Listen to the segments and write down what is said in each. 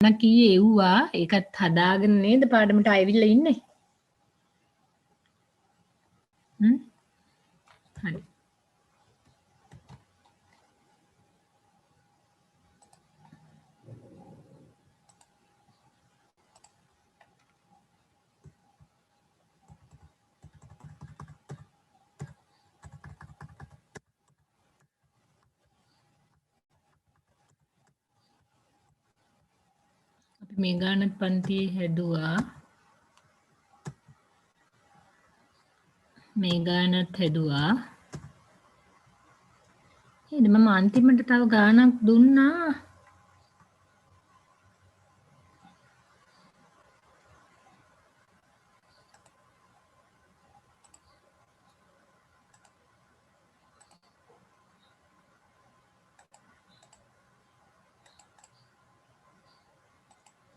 කීයේ එව්වා ඒකත් හදාගෙන නේද පාඩමට ආවිල්ලා ඉන්නේ. හරි. අපි මේ ගානත් පන්තියේ හැදුවා. මේ ගානත් හැදුවා. එහෙනම් මම අන්තිමට තව ගානක් දුන්නා.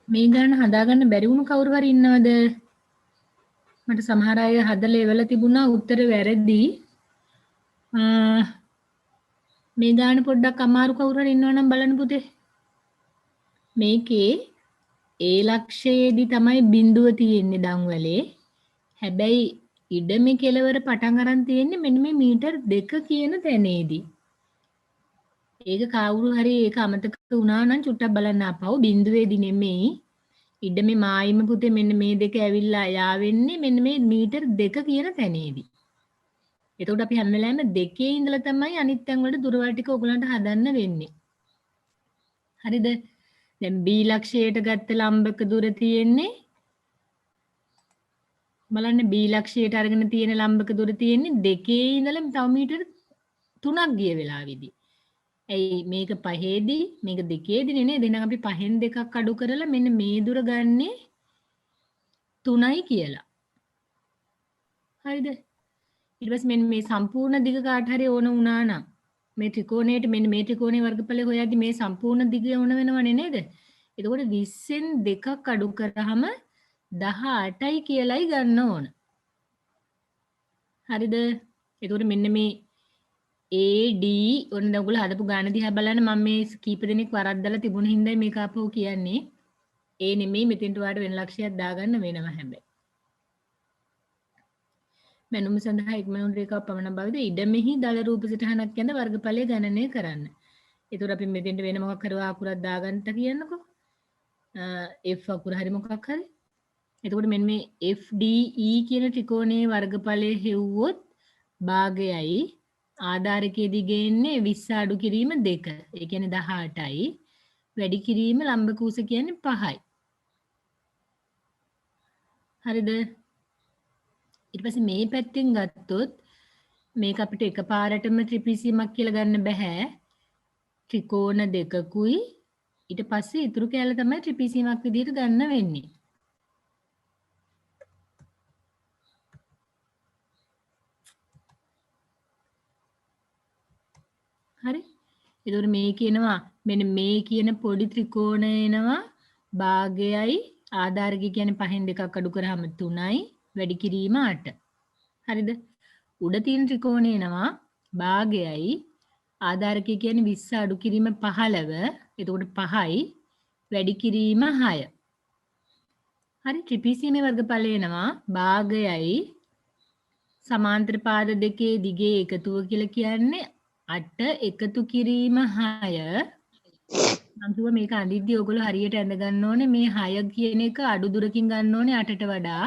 මේ ගාන හදාගන්න බැරි වුණු කවුරු හරි ඉන්නවද? මට සමහර අය හදලා එවලා තිබුණා උත්තර වැරදි. මේ ගාන පොඩ්ඩක් අමාරු කවුරු හරි ඉන්නවනම් බලන්න පුතේ. මේකේ ඒ ලක්ෂයේදී තමයි බිඳුව තියෙන්නේ දන්වැලේ. හැබැයි ඉඩමේ කෙලවර පටන් අරන් තියෙන්නේ මෙන්න මේ මීටර් 2 කියන තැනේදී. ඒක කවුරු හරි ඒක අමතක වුණා නම් චුට්ටක් බලන්න ආපහු බිඳුවේදී නෙමෙයි. ඉඩමේ මායිම පුතේ මෙන්න මේ දෙක ඇවිල්ලා යාවෙන්නේ මෙන්න මේ මීටර් 2 කියන තැනේදී. එතකොට අපි හැම වෙලාවෙම දෙකේ ඉඳලා තමයි අනිත් තැන් වලට දුරවල් ටික ඔයගලන්ට හදන්න වෙන්නේ. හරිද? දැන් B ලක්ෂයට ගත්ත ලම්බක දුර තියෙන්නේ බලන්න B ලක්ෂයට අරගෙන තියෙන ලම්බක දුර තියෙන්නේ දෙකේ ඉඳලා තව මීටර 3ක් ගිය වෙලාවේදී. ඇයි මේක පහේදී මේක දෙකේදී නේද? එහෙනම් අපි පහෙන් දෙකක් අඩු කරලා මෙන්න මේ දුර ගන්නේ 3යි කියලා. හරිද? ඊට පස්සේ මෙන්න මේ සම්පූර්ණ දිග කාට හරි ඕන වුණා නම් මේ ත්‍රිකෝණයට මෙන්න මේ ත්‍රිකෝණයේ වර්ගඵලය හොයද්දි මේ සම්පූර්ණ දිග ඕන වෙනවනේ නේද? එතකොට 20න් දෙකක් අඩු කරාම 18යි කියලායි ගන්න ඕන. හරිද? එතකොට මෙන්න මේ AD ඔන්න ඔයගොල්ලෝ හදපු ගාන දිහා බලන්න මම මේ කීප දෙනෙක් වරද්දලා තිබුණ හින්දා මේක ආපහු කියන්නේ. ඒ නෙමෙයි මෙතෙන්ට ඔයාලට වෙන ලක්ෂයක් දාගන්න වෙනවා හැබැයි. මැනුම සඳහා ඉක්මනුම් රේඛාව පමණ බවද ඉඩමෙහි දල රූප සිටහනක් යන වර්ගඵලය ගණනය කරන්න. ඒතකොට අපි මෙතෙන්ට වෙන මොකක් හරි අකුරක් දාගන්න කියන්නකෝ. F අකුර හරි මොකක් හරි. එතකොට මෙන්න මේ FDE කියන ත්‍රිකෝණයේ වර්ගඵලය හෙව්වොත් භාගයයි ආධාරකයේ දිගෙන්නේ 20 අඩු කිරීම 2. ඒ කියන්නේ 18යි. වැඩි කිරීම ලම්බ කූස කියන්නේ 5යි. හරිද? ඊට පස්සේ මේ පැත්තෙන් ගත්තොත් මේක අපිට එකපාරටම ත්‍රිපිසීමක් කියලා ගන්න බෑ. ත්‍රිකෝණ දෙකකුයි ඊට පස්සේ ඉතුරු කැල තමයි ත්‍රිපිසීමක් විදිහට ගන්න වෙන්නේ. හරි? එතකොට මේ කියනවා මෙන්න මේ කියන පොඩි ත්‍රිකෝණය එනවා භාගයයි ආධාරකය කියන්නේ පහෙන් දෙකක් අඩු කරාම 3යි වැඩි කිරීම 8. හරිද? උඩ තියෙන ත්‍රිකෝණය එනවා භාගයයි ආධාරකය කියන්නේ 20 අඩු කිරීම 15. එතකොට 5යි වැඩි කිරීම 6. හරි ත්‍රිපිසීමේ වර්ගඵලය එනවා භාගයයි සමාන්තර පාද දෙකේ දිගේ එකතුව කියලා කියන්නේ 8 එකතු කිරීම 6. මම කිව්වා මේක අඳිද්දි ඔයගොල්ලෝ හරියට ඇඳ ගන්න ඕනේ මේ 6 කියන එක අඩු දුරකින් ගන්න ඕනේ 8ට වඩා.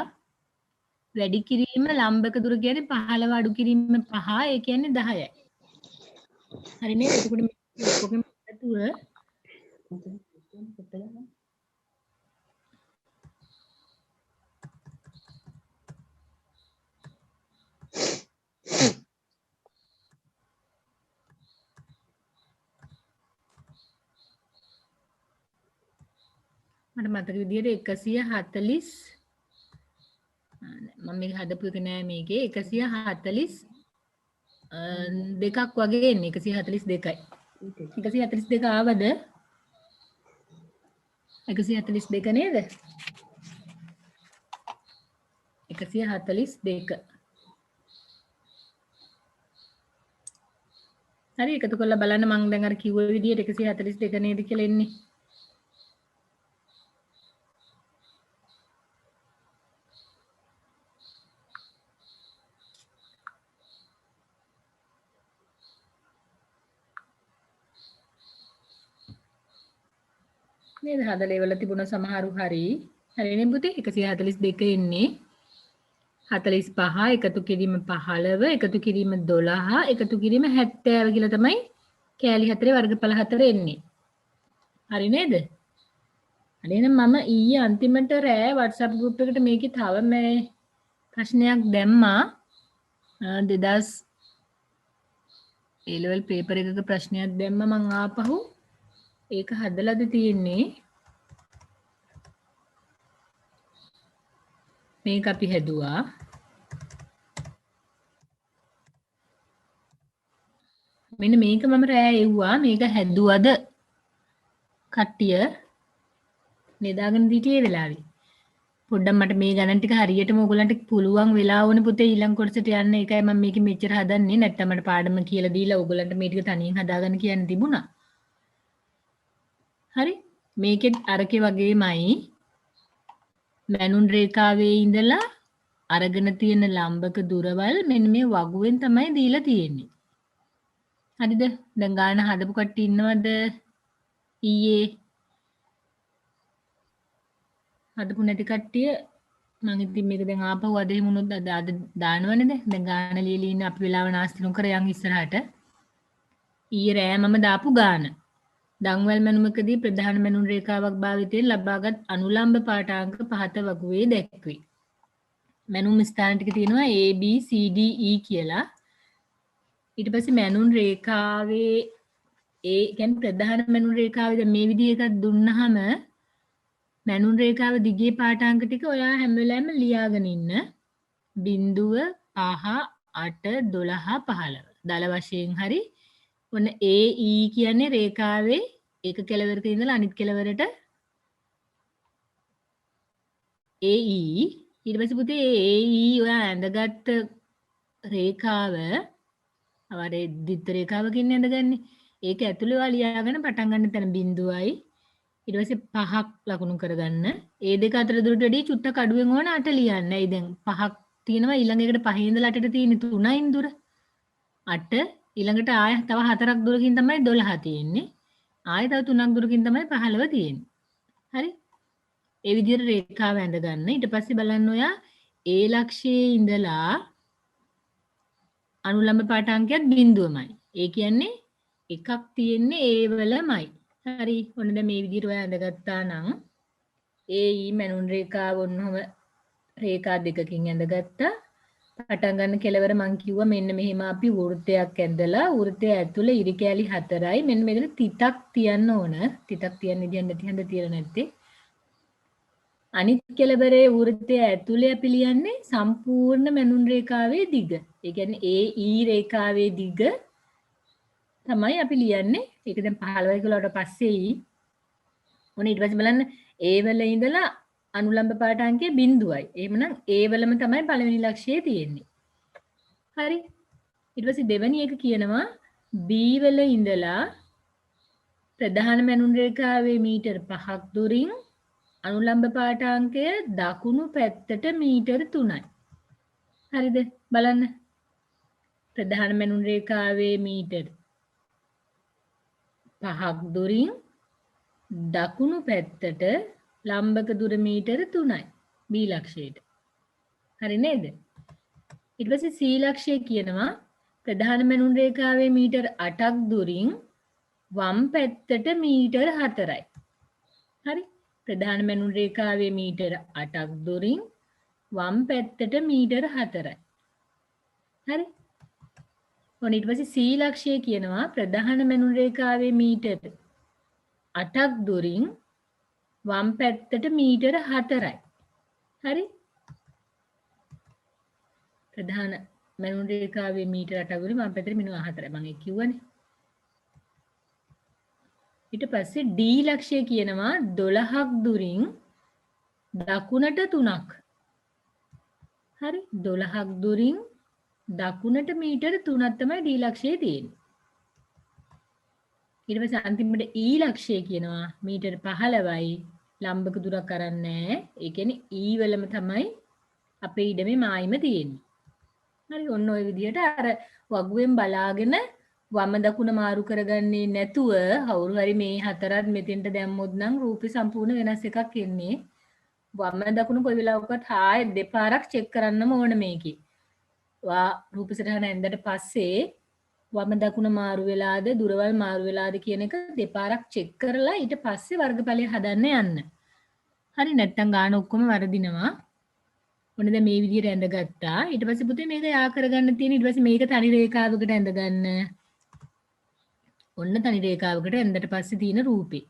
වැඩි කිරීම ලම්බක දුර කියන්නේ 15 අඩු කිරීම 5 ඒ කියන්නේ 10යි. හරි නේද? එතකොට මේ ඔක්කොගෙම එකතුව මට මතක විදිහට 140 මම මේක හදපු එක නෑ මේකේ 140 දෙකක් වගේ එන්නේ 142යි 142 ආවද 142 නේද 142 හරි එකතු කරලා බලන්න මම දැන් අර කිව්ව විදිහට 142 නේද කියලා එන්නේ නේද? හදලා ඉවරලා තිබුණ සමහරු හරි. හරිනේ පුතේ 142 එන්නේ 45 එකතු කිරීම 15 එකතු කිරීම 12 එකතු කිරීම 70 කියලා තමයි කෑලි 4 වර්ගඵල 4 එන්නේ. හරි නේද? අනේ මම ඊයේ අන්තිමට රෑ WhatsApp group එකට මේකේ තව මේ ප්‍රශ්නයක් දැම්මා 2000 A level paper එකක ප්‍රශ්නයක් දැම්මා මං ආපහු ඒක හදලාද තියෙන්නේ මේක අපි හැදුවා මෙන්න මේක මම රෑ එව්වා මේක හැදුවද කට්ටිය නේදාගෙන හිටියේ වෙලාවේ පොඩ්ඩක් මට මේ ගණන් ටික හරියටම ඔයගලන්ට පුළුවන් වෙලා ඕනේ පුතේ ඊළඟ කොටසට යන්න ඒකයි මම මේකෙ මෙච්චර හදන්නේ නැත්තම් මට පාඩම කියලා දීලා ඔයගලන්ට මේ ටික තනියෙන් හදාගන්න කියන්න තිබුණා හරි මේකෙත් අරකේ වගේමයි මැනුන් රේඛාවේ ඉඳලා අරගෙන තියෙන ලම්බක දුරවල් මෙන්න මේ වගුවෙන් තමයි දීලා තියෙන්නේ හරිද දැන් ගාන හදපු කට්ටිය ඉන්නවද ඊයේ හදපු නැති කට්ටිය මම ඉතින් මේක දැන් ආපහු අද හිමුනොත් අද දානවනේ දැන් ගාන ලියලා ඉන්න අපි වෙලාව නාස්ති නොකර යන් ඉස්සරහට ඊයේ රෑ මම දාපු ගාන දන්වැල් මැනුමකදී ප්‍රධාන මැනුම් රේඛාවක් භාවිතයෙන් ලබාගත් අනුලම්බ පාඨාංක පහත වගුවේ දැක්වේ. මැනුම් ස්ථාන ටික තියෙනවා A B C D E කියලා. ඊට පස්සේ මැනුම් රේඛාවේ ඒ කියන්නේ ප්‍රධාන මැනුම් රේඛාවේ දැන් මේ විදිහ එකක් දුන්නාම මැනුම් රේඛාව දිගේ පාඨාංක ටික ඔයා හැම වෙලාවෙම ලියාගෙන ඉන්න 0 5 8 12 15 දල වශයෙන් හරි ඔන්න AE කියන්නේ රේඛාවේ එක කෙළවරක ඉඳලා අනිත් කෙළවරට AE ඊට පස්සේ පුතේ AE ඔයා ඇඳගත්ත රේඛාව අවරේ දිත්ත රේඛාවකින් ඇඳගන්නේ ඒක ඇතුළේ ඔයා ලියාගෙන පටන් ගන්න තැන බිඳුවයි ඊට පස්සේ 5ක් ලකුණු කරගන්න ඒ දෙක අතර දුරට වැඩි චුට්ටක් අඩුවෙන් ඕන 8 ලියන්න. ඒ දැන් 5ක් තියෙනවා ඊළඟ එකට 5 ඉඳලා 8ට තියෙන්නේ 3යින් දුර 8 ඊළඟට ආය තව 4ක් දුරකින් තමයි 12 තියෙන්නේ. ආය තව 3ක් දුරකින් තමයි 15 තියෙන්නේ. හරි? ඒ විදිහට රේඛාව ඇඳ ගන්න. ඊට පස්සේ බලන්න ඔයා A ලක්ෂයේ ඉඳලා අනුලම්බ පාඨාංකයක් බිඳුවමයි. ඒ කියන්නේ එකක් තියෙන්නේ A වලමයි. හරි. ඔන්න දැන් මේ විදිහට ඔයා ඇඳගත්තා නම් AE මැනුම් රේඛාව ඔන්නම රේඛා දෙකකින් ඇඳගත්තා. පටන් ගන්න කෙලවර මං කිව්වා මෙන්න මෙහෙම අපි වෘත්තයක් ඇඳලා වෘත්තය ඇතුලේ ඉරි කෑලි 4යි මෙන්න මෙතන තිතක් තියන්න ඕන තිතක් තියන්න ඉතින් නැති හන්ද තියලා නැත්තේ අනිත් කෙලවරේ වෘත්තය ඇතුලේ අපි ලියන්නේ සම්පූර්ණ මැනුම් රේඛාවේ දිග ඒ කියන්නේ AE රේඛාවේ දිග තමයි අපි ලියන්නේ ඒක දැන් 15 කිලෝට පස්සේ ඔන්න ඊට පස්සේ බලන්න A වල ඉඳලා අනුලම්බ පාඨාංකය 0යි. එහෙමනම් A වලම තමයි පළවෙනි ලක්ෂයේ තියෙන්නේ. හරි. ඊට පස්සේ දෙවෙනි එක කියනවා B වල ඉඳලා ප්‍රධාන මැනුම් රේඛාවේ මීටර් 5ක් දුරින් අනුලම්බ පාඨාංකය දකුණු පැත්තට මීටර් 3යි. හරිද? බලන්න. ප්‍රධාන මැනුම් රේඛාවේ මීටර් 5ක් දුරින් දකුණු පැත්තට ලම්බක දුර මීටර 3යි B ලක්ෂයට. හරි නේද? ඊට පස්සේ C ලක්ෂය කියනවා ප්‍රධාන මැනුම් රේඛාවේ මීටර 8ක් දුරින් වම් පැත්තට මීටර 4යි. හරි? ප්‍රධාන මැනුම් රේඛාවේ මීටර 8ක් දුරින් වම් පැත්තට මීටර 4යි. හරි? ඔන්න ඊට පස්සේ C ලක්ෂය කියනවා ප්‍රධාන මැනුම් රේඛාවේ මීටර 8ක් දුරින් වම් පැත්තට මීටර 4යි. හරි? ප්‍රධාන මැනුම් රේඛාවේ මීටර 8ක් දුරින් වම් පැත්තට මීටර 4යි. මම ඒක කිව්වනේ. ඊට පස්සේ D ලක්ෂය කියනවා 12ක් දුරින් දකුණට 3ක්. හරි? 12ක් දුරින් දකුණට මීටර 3ක් තමයි D ලක්ෂයේ තියෙන්නේ. ඊට පස්සේ අන්තිමට E ලක්ෂය කියනවා මීටර 15යි ලම්බක දුරක් අරන් නැහැ. ඒ කියන්නේ E වලම තමයි අපේ ඉඩමේ මායිම තියෙන්නේ. හරි ඔන්න ඔය විදිහට අර වගුවෙන් බලාගෙන වම දකුණ මාරු කරගන්නේ නැතුව කවුරු හරි මේ හතරත් මෙතෙන්ට දැම්මොත් නම් රූපේ සම්පූර්ණ වෙනස් එකක් එන්නේ. වම දකුණ කොයි වෙලාවකත් ආයෙ දෙපාරක් චෙක් කරන්නම ඕන මේකේ. වා රූප සටහන ඇඳට පස්සේ වම දකුණ මාරු වෙලාද දුරවල් මාරු වෙලාද කියන එක දෙපාරක් චෙක් කරලා ඊට පස්සේ වර්ගඵලය හදන්න යන්න. හරි නැත්තම් ගාන ඔක්කොම වරදිනවා. ඔන්න දැන් මේ විදිහට ඇඳගත්තා. ඊට පස්සේ පුතේ මේක යා කරගන්න තියෙන ඊට පස්සේ මේක තනි රේඛාවකට ඇඳගන්න. ඔන්න තනි රේඛාවකට ඇඳට පස්සේ තියෙන රූපේ.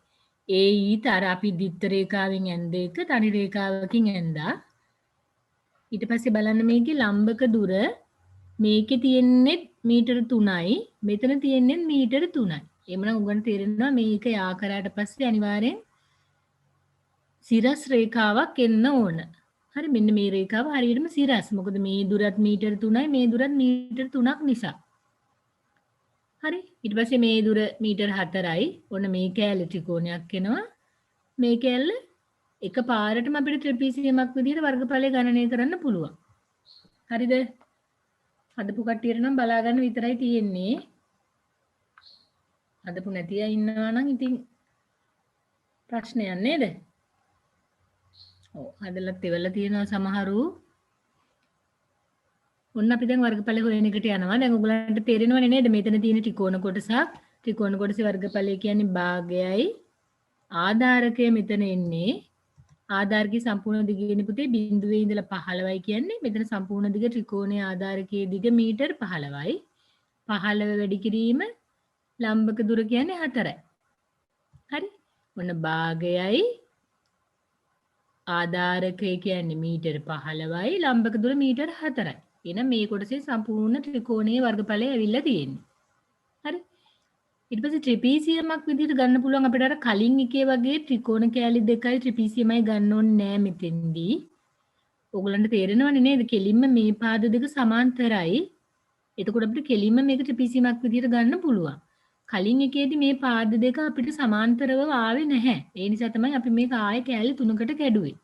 ඒ ඊට අර අපි දිත්ත රේඛාවෙන් ඇඳ එක තනි රේඛාවකින් ඇඳා. ඊට පස්සේ බලන්න මේකේ ලම්බක දුර මේකේ තියෙන්නේ මීටර 3යි මෙතන තියෙන්නේ මීටර 3යි. එhmenan උගන්ට තේරෙනවා මේක යා කරාට පස්සේ අනිවාර්යෙන් සිරස් රේඛාවක් එන්න ඕන. හරි මෙන්න මේ රේඛාව හරියටම සිරස්. මොකද මේ දුරත් මීටර 3යි මේ දුරත් මීටර 3ක් නිසා. හරි ඊට පස්සේ මේ දුර මීටර 4යි. ඔන්න මේ කෑල්ල ත්‍රිකෝණයක් එනවා. මේ කෑල්ල එක පාරටම අපිට ත්‍රිපිසියමක් විදිහට වර්ගඵලය ගණනය කරන්න පුළුවන්. හරිද? හදපු කට්ටියට නම් බලා ගන්න විතරයි තියෙන්නේ. හදපු නැති අය ඉන්නවා නම් ඉතින් ප්‍රශ්නයක් නේද? ඔව් හදලත් එවලා තියෙනවා සමහරු. ඔන්න අපි දැන් වර්ගඵල හොයන එකට යනවා. දැන් ඔයගලන්ට තේරෙනවනේ නේද? මෙතන තියෙන ත්‍රිකෝණ කොටසක්. ත්‍රිකෝණ කොටසේ වර්ගඵලය කියන්නේ භාගයයි ආධාරකය මෙතන එන්නේ. ආධාරකයේ සම්පූර්ණ දිග ඉන්නේ පුතේ බිඳුවේ ඉඳලා 15යි කියන්නේ. මෙතන සම්පූර්ණ දිග ත්‍රිකෝණයේ ආධාරකයේ දිග මීටර් 15යි. 15 වැඩි කිරීම ලම්බක දුර කියන්නේ 4යි. හරි? ඔන්න භාගයයි ආධාරකය කියන්නේ මීටර 15යි ලම්බක දුර මීටර 4යි. එහෙනම් මේ කොටසේ සම්පූර්ණ ත්‍රිකෝණයේ වර්ගඵලය ඇවිල්ලා තියෙන්නේ. හරි? ඊට පස්සේ ට්‍රපීසියමක් විදිහට ගන්න පුළුවන් අපිට අර කලින් එකේ වගේ ත්‍රිකෝණ කෑලි දෙකයි ට්‍රපීසියමයි ගන්න ඕනේ නෑ මෙතෙන්දී. ඕගලන්ට තේරෙනවනේ නේද? කෙලින්ම මේ පාද දෙක සමාන්තරයි. එතකොට අපිට කෙලින්ම මේක ට්‍රපීසියමක් විදිහට ගන්න පුළුවන්. කලින් එකේදී මේ පාද දෙක අපිට සමාන්තරව ආවේ නැහැ. ඒ නිසා තමයි අපි මේක ආයෙ කෑලි තුනකට කැඩුවේ.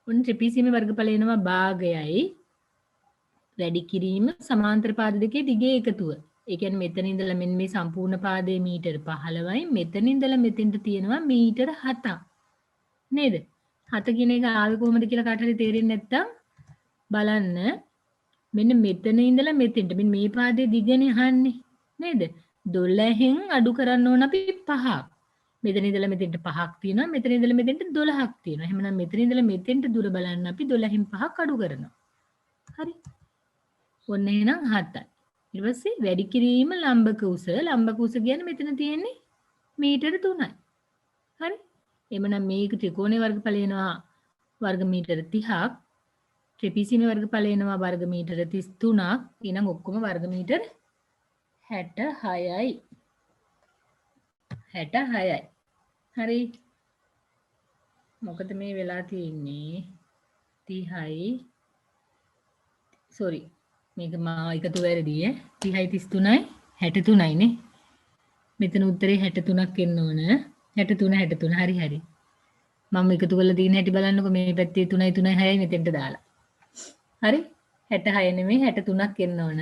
ඔන්න ත්‍රිපිසියමේ වර්ගඵල එනවා භාගයයි වැඩි කිරීම සමාන්තර පාද දෙකේ දිගේ එකතුව. ඒ කියන්නේ මෙතන ඉඳලා මෙන්න මේ සම්පූර්ණ පාදයේ මීටර 15යි මෙතන ඉඳලා මෙතෙන්ට තියෙනවා මීටර 7ක්. නේද? 7 කියන එක ආවේ කොහොමද කියලා කාට හරි තේරෙන්නේ නැත්තම් බලන්න මෙන්න මෙතන ඉඳලා මෙතෙන්ට මෙන්න මේ පාදයේ දිගනේ අහන්නේ. නේද? 12න් අඩු කරන්න ඕන අපි 5ක්. මෙතන ඉඳලා මෙතෙන්ට 5ක් තියෙනවා. මෙතන ඉඳලා මෙතෙන්ට 12ක් තියෙනවා. එහෙනම් මෙතන ඉඳලා මෙතෙන්ට දුර බලන්න අපි 12න් 5ක් අඩු කරනවා. හරි. ඔන්න එහෙනම් 7යි. ඊට පස්සේ වැඩි කිරීම ලම්බක උස. ලම්බක උස කියන්නේ මෙතන තියෙන්නේ මීටර 3යි. හරි. එhmenan මේක ත්‍රිකෝණයේ වර්ගඵල එනවා වර්ග මීටර 30ක්. ත්‍රිපිසියමේ වර්ගඵල එනවා වර්ග මීටර 33ක්. ඊනම් ඔක්කොම වර්ග මීටර 66යි. 66යි. හරි. මොකද මේ වෙලා තියෙන්නේ 30යි. sorry. මේක මා එකතු වැරදි ඈ. 30යි 33යි 63යි නේ. මෙතන උත්තරේ 63ක් එන්න ඕන. 63 63 හරි හරි. මම එකතු කරලා තියෙන හැටි බලන්නකො මේ පැත්තේ 3යි 3යි 6යි මෙතෙන්ට දාලා. හරි? 66 නෙමෙයි 63ක් එන්න ඕන.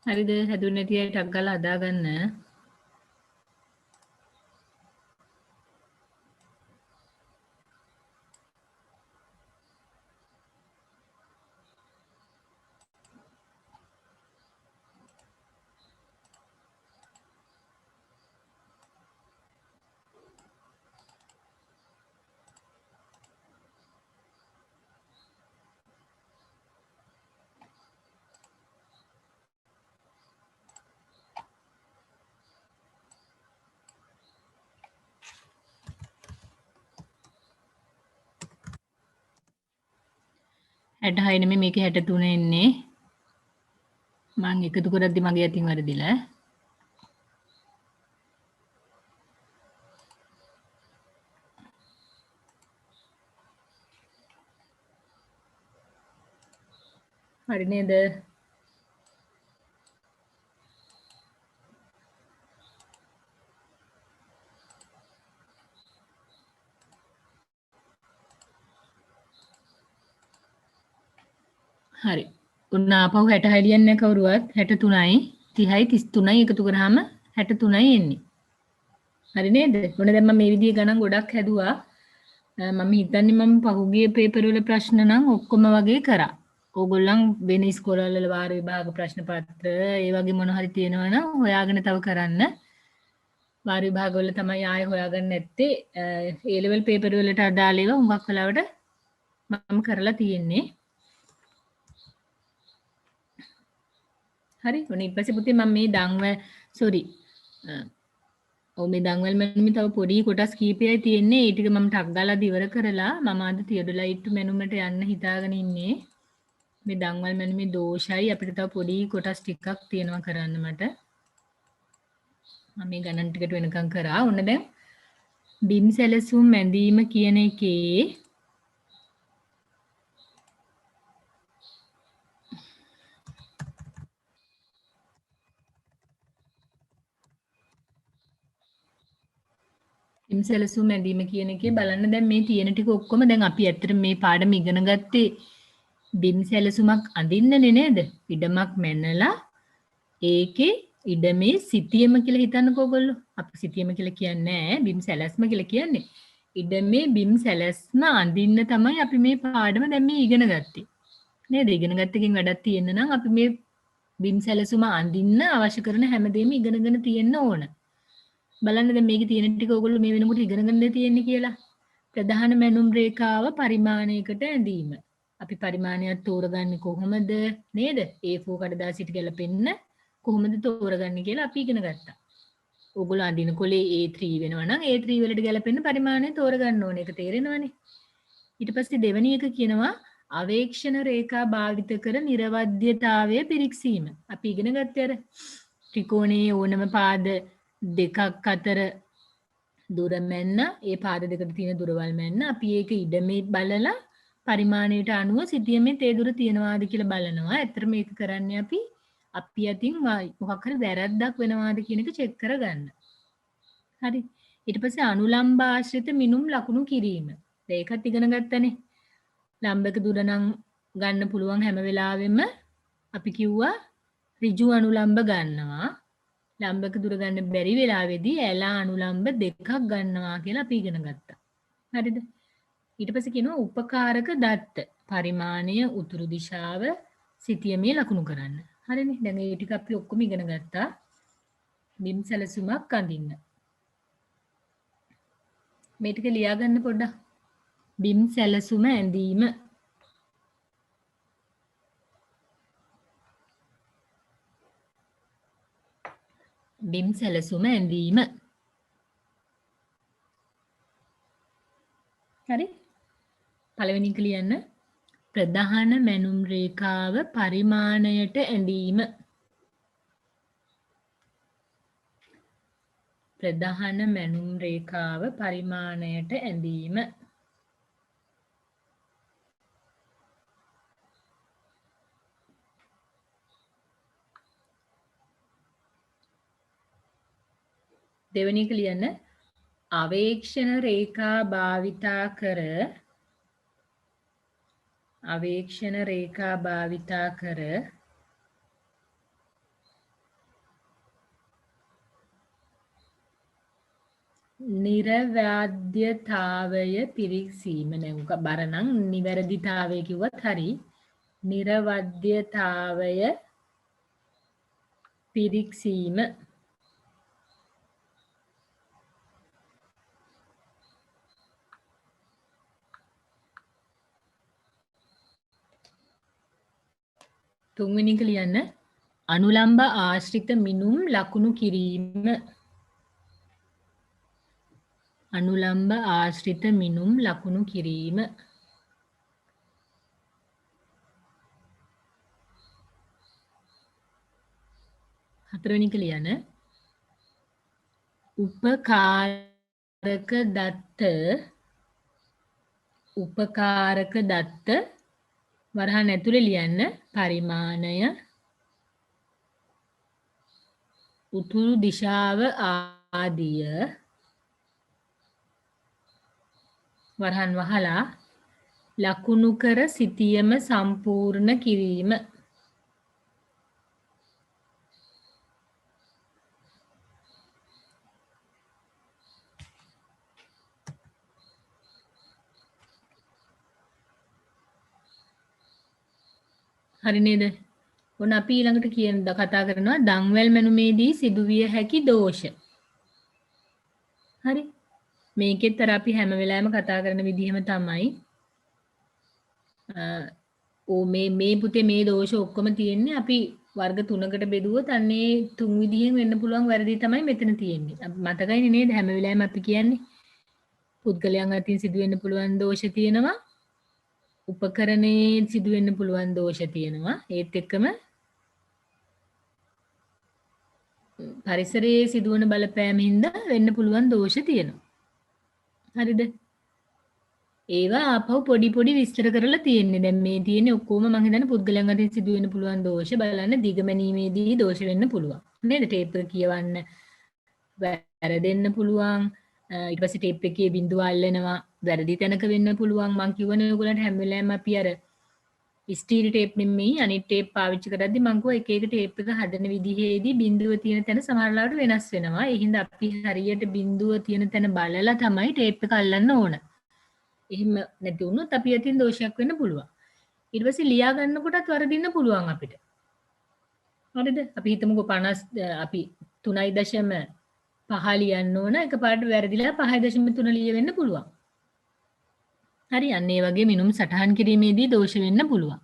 හරිද? හැදුනේ නැති අය ටක් ගාලා අදා ගන්න. 66 නෙමෙයි මේක 63 එන්නේ. මම එකතු කරද්දි මගේ අතින් වරදිලා. හරි නේද? හරි. ඔන්න ආපහු 66 ලියන්නේ කවුරුවත් 63යි 30යි 33යි එකතු කරාම 63යි එන්නේ. හරි නේද? ඔන්න දැන් මම මේ විදිහේ ගණන් ගොඩක් හැදුවා. මම හිතන්නේ මම පහුගිය පේපර් වල ප්‍රශ්න නම් ඔක්කොම වගේ කරා. ඕගොල්ලන් වෙන ඉස්කෝලවල වාර විභාග ප්‍රශ්න පත්‍ර ඒ වගේ මොන හරි තියෙනවා නම් හොයාගෙන තව කරන්න. වාර විභාග වල තමයි ආයෙ හොයාගන්න නැත්තේ. ඒ ලෙවල් පේපර් වලට අදාළ ඒවා හුඟක් වෙලාවට මම කරලා තියෙන්නේ. හරි. ඔන්න ඊට පස්සේ පුතේ මම මේ මේ දන්වැල් මැනුමේ තව පොඩි කොටස් කීපයයි තියෙන්නේ. ඒ ටික මම ටක් ගාලා ඉවර කරලා මම අද තියඩොලයිට් මැනුමට යන්න හිතාගෙන ඉන්නේ. මේ දන්වැල් මැනුමේ දෝෂයි අපිට තව පොඩි කොටස් ටිකක් තියෙනවා කරන්න මට. මම මේ ගණන් ටිකට වෙනකම් කරා. ඔන්න දැන් බිම් සැලසුම් මැදීම කියන එකේ බිම් සැලසුම් මැදීම කියන එකේ බලන්න දැන් මේ තියෙන ටික ඔක්කොම දැන් අපි ඇත්තට මේ පාඩම ඉගෙන ගත්තේ බිම් සැලසුමක් අඳින්නනේ නේද? ඉඩමක් මැනලා ඒකේ ඉඩමේ සිතියම කියලා හිතන්නකෝ ඔයගොල්ලෝ. අපි සිතියම කියලා කියන්නේ නැහැ බිම් සැලැස්ම කියලා කියන්නේ. ඉඩමේ බිම් සැලැස්ම අඳින්න තමයි අපි මේ පාඩම දැන් මේ ඉගෙන ගත්තේ. නේද? ඉගෙන ගත්ත එකකින් වැඩක් තියෙන්න නම් අපි මේ බිම් සැලසුම අඳින්න අවශ්‍ය කරන හැමදේම ඉගෙනගෙන තියෙන්න ඕන. බලන්න දැන් මේකේ තියෙන ටික ඔයගොල්ලෝ මේ වෙනකොට ඉගෙනගන්න තියෙන්නේ කියලා. ප්‍රධාන මැනුම් රේඛාව පරිමාණයකට ඇඳීම. අපි පරිමාණයක් තෝරගන්නේ කොහොමද නේද? A4 කඩදාසියට ගැලපෙන්න කොහොමද තෝරගන්නේ කියලා අපි ඉගෙන ගත්තා. ඔයගොල්ලෝ අඳින කොලේ A3 වෙනවා නම් A3 වලට ගැලපෙන්න පරිමාණය තෝරගන්න ඕනේ. ඒක තේරෙනවනේ. ඊට පස්සේ දෙවෙනි එක කියනවා අවේක්ෂණ රේඛා භාවිත කර නිර්වද්‍යතාවය පිරික්සීම. අපි ඉගෙන ගත්තේ අර ත්‍රිකෝණයේ ඕනම පාද දෙකක් අතර දුර මැන්න ඒ පාද දෙකට තියෙන දුරවල් මැන්න අපි ඒක ඉඩමේ බලලා පරිමාණයට අනුව සිතියමේ තේ දුර තියනවාද කියලා බලනවා. ඇත්තට මේක කරන්නේ අපි අතින් මොකක් හරි වැරද්දක් වෙනවාද කියන එක චෙක් කරගන්න. හරි. ඊට පස්සේ අනුලම්බ ආශ්‍රිත මිනුම් ලකුණු කිරීම. ඒකත් ඉගෙන ගත්තනේ. ලම්බක දුර නම් ගන්න පුළුවන් හැම වෙලාවෙම අපි කිව්වා ඍජු අනුලම්බ ගන්නවා. ලම්බක දුර ගන්න බැරි වෙලාවේදී ඇලා අනුලම්බ දෙකක් ගන්නවා කියලා අපි ඉගෙන ගත්තා. හරිද? ඊට පස්සේ කියනවා උපකාරක දත්ත පරිමාණය උතුරු දිශාව සිතියමේ ලකුණු කරන්න. හරිනේ. දැන් මේ ටික අපි ඔක්කොම ඉගෙන ගත්තා. බිම් සැලසුමක් අඳින්න. මේ ටික ලියා ගන්න පොඩ්ඩක්. බිම් සැලසුම ඇඳීම. බිම් සැලසුම ඇඳීම. හරි? පළවෙනි එක ලියන්න. ප්‍රධාන මැනුම් රේඛාව පරිමාණයට ඇඳීම. ප්‍රධාන මැනුම් රේඛාව පරිමාණයට ඇඳීම. දෙවෙනි එක ලියන්න. අවේක්ෂණ රේඛා භාවිතා කර නිර්වද්‍යතාවය පිරික්සීම. නෙවුක බරනම් නිවැරදිතාවය කිව්වත් හරි. නිර්වද්‍යතාවය පිරික්සීම. තුන්වෙනි එක ලියන්න. අනුලම්බ ආශ්‍රිත මිනුම් ලකුණු කිරීම. අනුලම්බ ආශ්‍රිත මිනුම් ලකුණු කිරීම. 4වෙනි එක ලියන්න. උපකාරක දත්ත වරහන් ඇතුලේ ලියන්න පරිමාණය උතුරු දිශාව ආදිය වරහන් වහලා ලකුණු කර සිටියම සම්පූර්ණ කිරීම. හරි නේද? ඔන්න අපි ඊළඟට කතා කරනවා දන්වැල් මැනුමේදී සිදුවිය හැකි දෝෂ. හරි. මේකෙත් අර අපි හැම වෙලාවෙම කතා කරන විදිහම තමයි මේ පුතේ මේ දෝෂ ඔක්කොම තියෙන්නේ අපි වර්ග 3කට බෙදුවොත් අන්නේ 3 විදිහෙන් වෙන්න පුළුවන් වැරදි තමයි මෙතන තියෙන්නේ. මතකයිනේ නේද හැම වෙලාවෙම අපි කියන්නේ පුද්ගලයන් අතින් සිදුවෙන්න පුළුවන් දෝෂ තියෙනවා. උපකරණයේ සිදුවෙන්න පුළුවන් දෝෂ තියෙනවා. ඒත් එක්කම පරිසරයේ සිදුවන බලපෑම හින්දා වෙන්න පුළුවන් දෝෂ තියෙනවා. හරිද? ඒවා ආපහු පොඩි විස්තර කරලා තියෙන්නේ. දැන් මේ තියෙන්නේ ඔක්කොම මම හිතන්නේ පුද්ගලයන් අතින් සිදුවෙන්න පුළුවන් දෝෂ බලන්න දිගමැනීමේදී දෝෂ වෙන්න පුළුවන්. නේද? ටේප් එක කියවන්න වැරදෙන්න පුළුවන්. ඊට පස්සේ ටේප් එකේ බිඳුව අල්ලනවා වැරදි තැනක වෙන්න පුළුවන්. මම කියවනේ ඔයගොල්ලන්ට හැම වෙලාවෙම අපි අර ස්ටීල් ටේප් නෙමෙයි අනිත් ටේප් පාවිච්චි කරද්දි මම කිව්වා එක එක ටේප් එක හදන විදිහේදී බිඳුව තියෙන තැන සමහර ලාවට වෙනස් වෙනවා. ඒ හින්දා අපි හරියට බිඳුව තියෙන තැන බලලා තමයි ටේප් එක අල්ලන්න ඕන. එහෙම නැති වුණොත් අපි අතින් දෝෂයක් වෙන්න පුළුවන්. ඊට පස්සේ ලියා ගන්නකොටත් වරදින්න පුළුවන් අපිට. හරිද? අපි හිතමුකෝ 50 අපි 3.5 ලියන්න ඕන එකපාරට වැරදිලා 5.3 ලියවෙන්න පුළුවන්. හරි අන්න ඒ වගේ මිනුම් සටහන් කිරීමේදී දෝෂ වෙන්න පුළුවන්.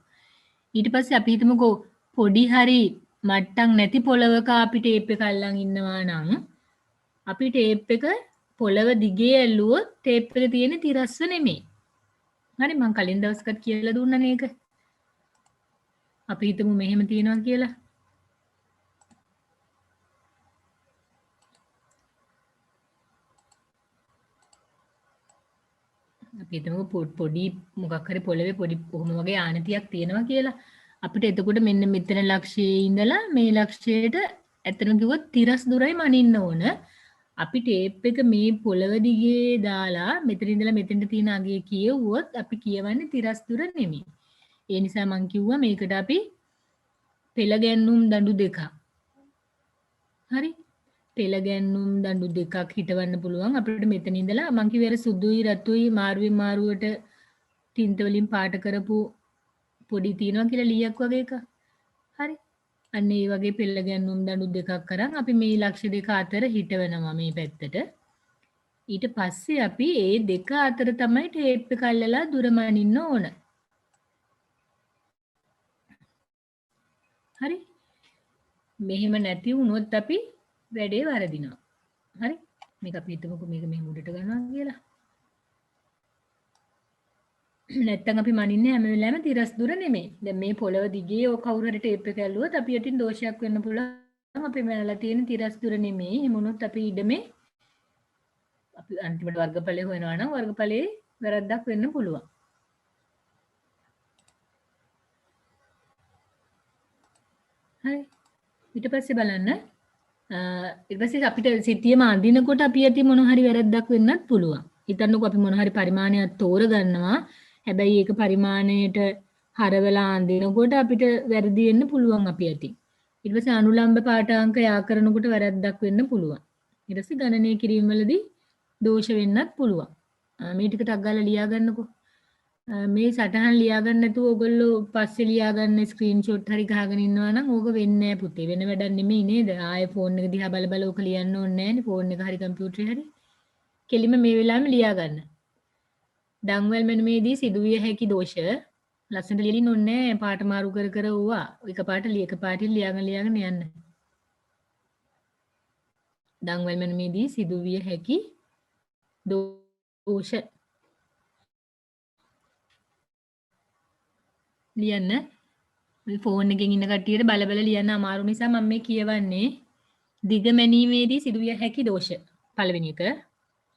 ඊට පස්සේ අපි හිතමුකෝ පොඩි හරි මට්ටම් නැති පොළවක අපි ටේප් එක අල්ලන් ඉන්නවා නම් අපි ටේප් එක පොළව දිගේ ඇල්ලුවොත් ටේප් එක තියෙන්නේ තිරස්ව නෙමෙයි. හරි මම කලින් දවස්කත් කියලා දුන්නනේ ඒක. අපි හිතමු මෙහෙම තියෙනවා කියලා. අපි හිතමු පොඩි මොකක් හරි පොළවේ පොඩි කොහොම වගේ ආනතියක් තියෙනවා කියලා. අපිට එතකොට මෙන්න මෙතන ලක්ෂයේ ඉඳලා මේ ලක්ෂයට ඇත්තටම කිව්වොත් තිරස් දුරයි මනින්න ඕන. අපි ටේප් එක මේ පොළව දිගේ දාලා මෙතන ඉඳලා මෙතෙන්ට තියෙන අගය කියවුවොත් අපි කියවන්නේ තිරස් දුර නෙමෙයි. ඒ නිසා මම කිව්වා මේකට අපි පෙළ ගැන්නුම් දඬු දෙකක්. හරි? පෙළ ගැන්නුම් දඬු දෙකක් හිටවන්න පුළුවන් අපිට මෙතන ඉඳලා මං කිව්වේ අර සුදුයි රතුයි මාරුවෙන් මාරුවට තින්ත වලින් පාට කරපු පොඩි තියනවා කියලා ලීයක් වගේ එක. හරි. අන්න ඒ වගේ පෙළ ගැන්නුම් දඬු දෙකක් කරන් අපි මේ ලක්ෂ දෙක අතර හිටවනවා මේ පැත්තට. ඊට පස්සේ අපි ඒ දෙක අතර තමයි ටේප් එක අල්ලලා දුර මනින්න ඕන. හරි? මෙහෙම නැති වුණොත් අපි වැඩේ වරදිනවා. හරි? මේක අපි හිතමුකෝ මේක මෙහෙම උඩට ගන්නවා කියලා. නැත්තම් අපි මනින්නේ හැම වෙලාවෙම තිරස් දුර නෙමෙයි. දැන් මේ පොළව දිගේ ඔය කවුරු හරි ටේප් එක ඇල්ලුවොත් අපි යටින් දෝෂයක් වෙන්න පුළුවන්. අපි මනලා තියෙන තිරස් දුර නෙමෙයි. එහෙම වුණොත් අපි ඉඩමේ අපි අන්තිමට වර්ගඵලය හොයනවා නම් වර්ගඵලයේ වැරද්දක් වෙන්න පුළුවන්. හරි. ඊට පස්සේ බලන්න ඊට පස්සේ අපිට සිතියම අඳිනකොට අපි යටි මොන හරි වැරද්දක් වෙන්නත් පුළුවන්. හිතන්නකෝ අපි මොන හරි පරිමාණයක් තෝරගන්නවා. හැබැයි ඒක පරිමාණයට හරවලා අඳිනකොට අපිට වැරදි වෙන්න පුළුවන් අපි යටි. ඊට පස්සේ අනුලම්බ පාඨාංක යා කරනකොට වැරද්දක් වෙන්න පුළුවන්. ඊට පස්සේ ගණනය කිරීම වලදී දෝෂ වෙන්නත් පුළුවන්. මේ ටික ටක් ගාලා ලියා ගන්නකෝ. මේ සටහන් ලියා ගන්න නැතුව ඔයගොල්ලෝ පස්සේ ලියා ගන්න ස්ක්‍රීන්ෂොට් හරි ගහගෙන ඉන්නවා නම් ඕක වෙන්නේ නැහැ පුතේ. වෙන වැඩක් නෙමෙයි නේද? ආයේ ෆෝන් එක දිහා බල බල ඕක ලියන්න ඕනේ නැහැනේ. ෆෝන් එක හරි කම්පියුටරේ හරි. කෙලිම මේ වෙලාවෙම ලියා ගන්න. දන්වැල් මැනුමේදී සිදුවිය හැකි දෝෂ ලස්සනට ලියලින් ඕනේ නැහැ. පාට මාරු කර කර ඕවා. එක පාටින් ලියාගෙන යන්න. දන්වැල් මැනුමේදී සිදුවිය හැකි දෝෂ ලියන්න මේ ෆෝන් එකෙන් ඉන්න කට්ටියට බල බල ලියන්න අමාරු නිසා මම මේ කියවන්නේ දිගමැනීමේදී සිදුවිය හැකි දෝෂ. පළවෙනි එක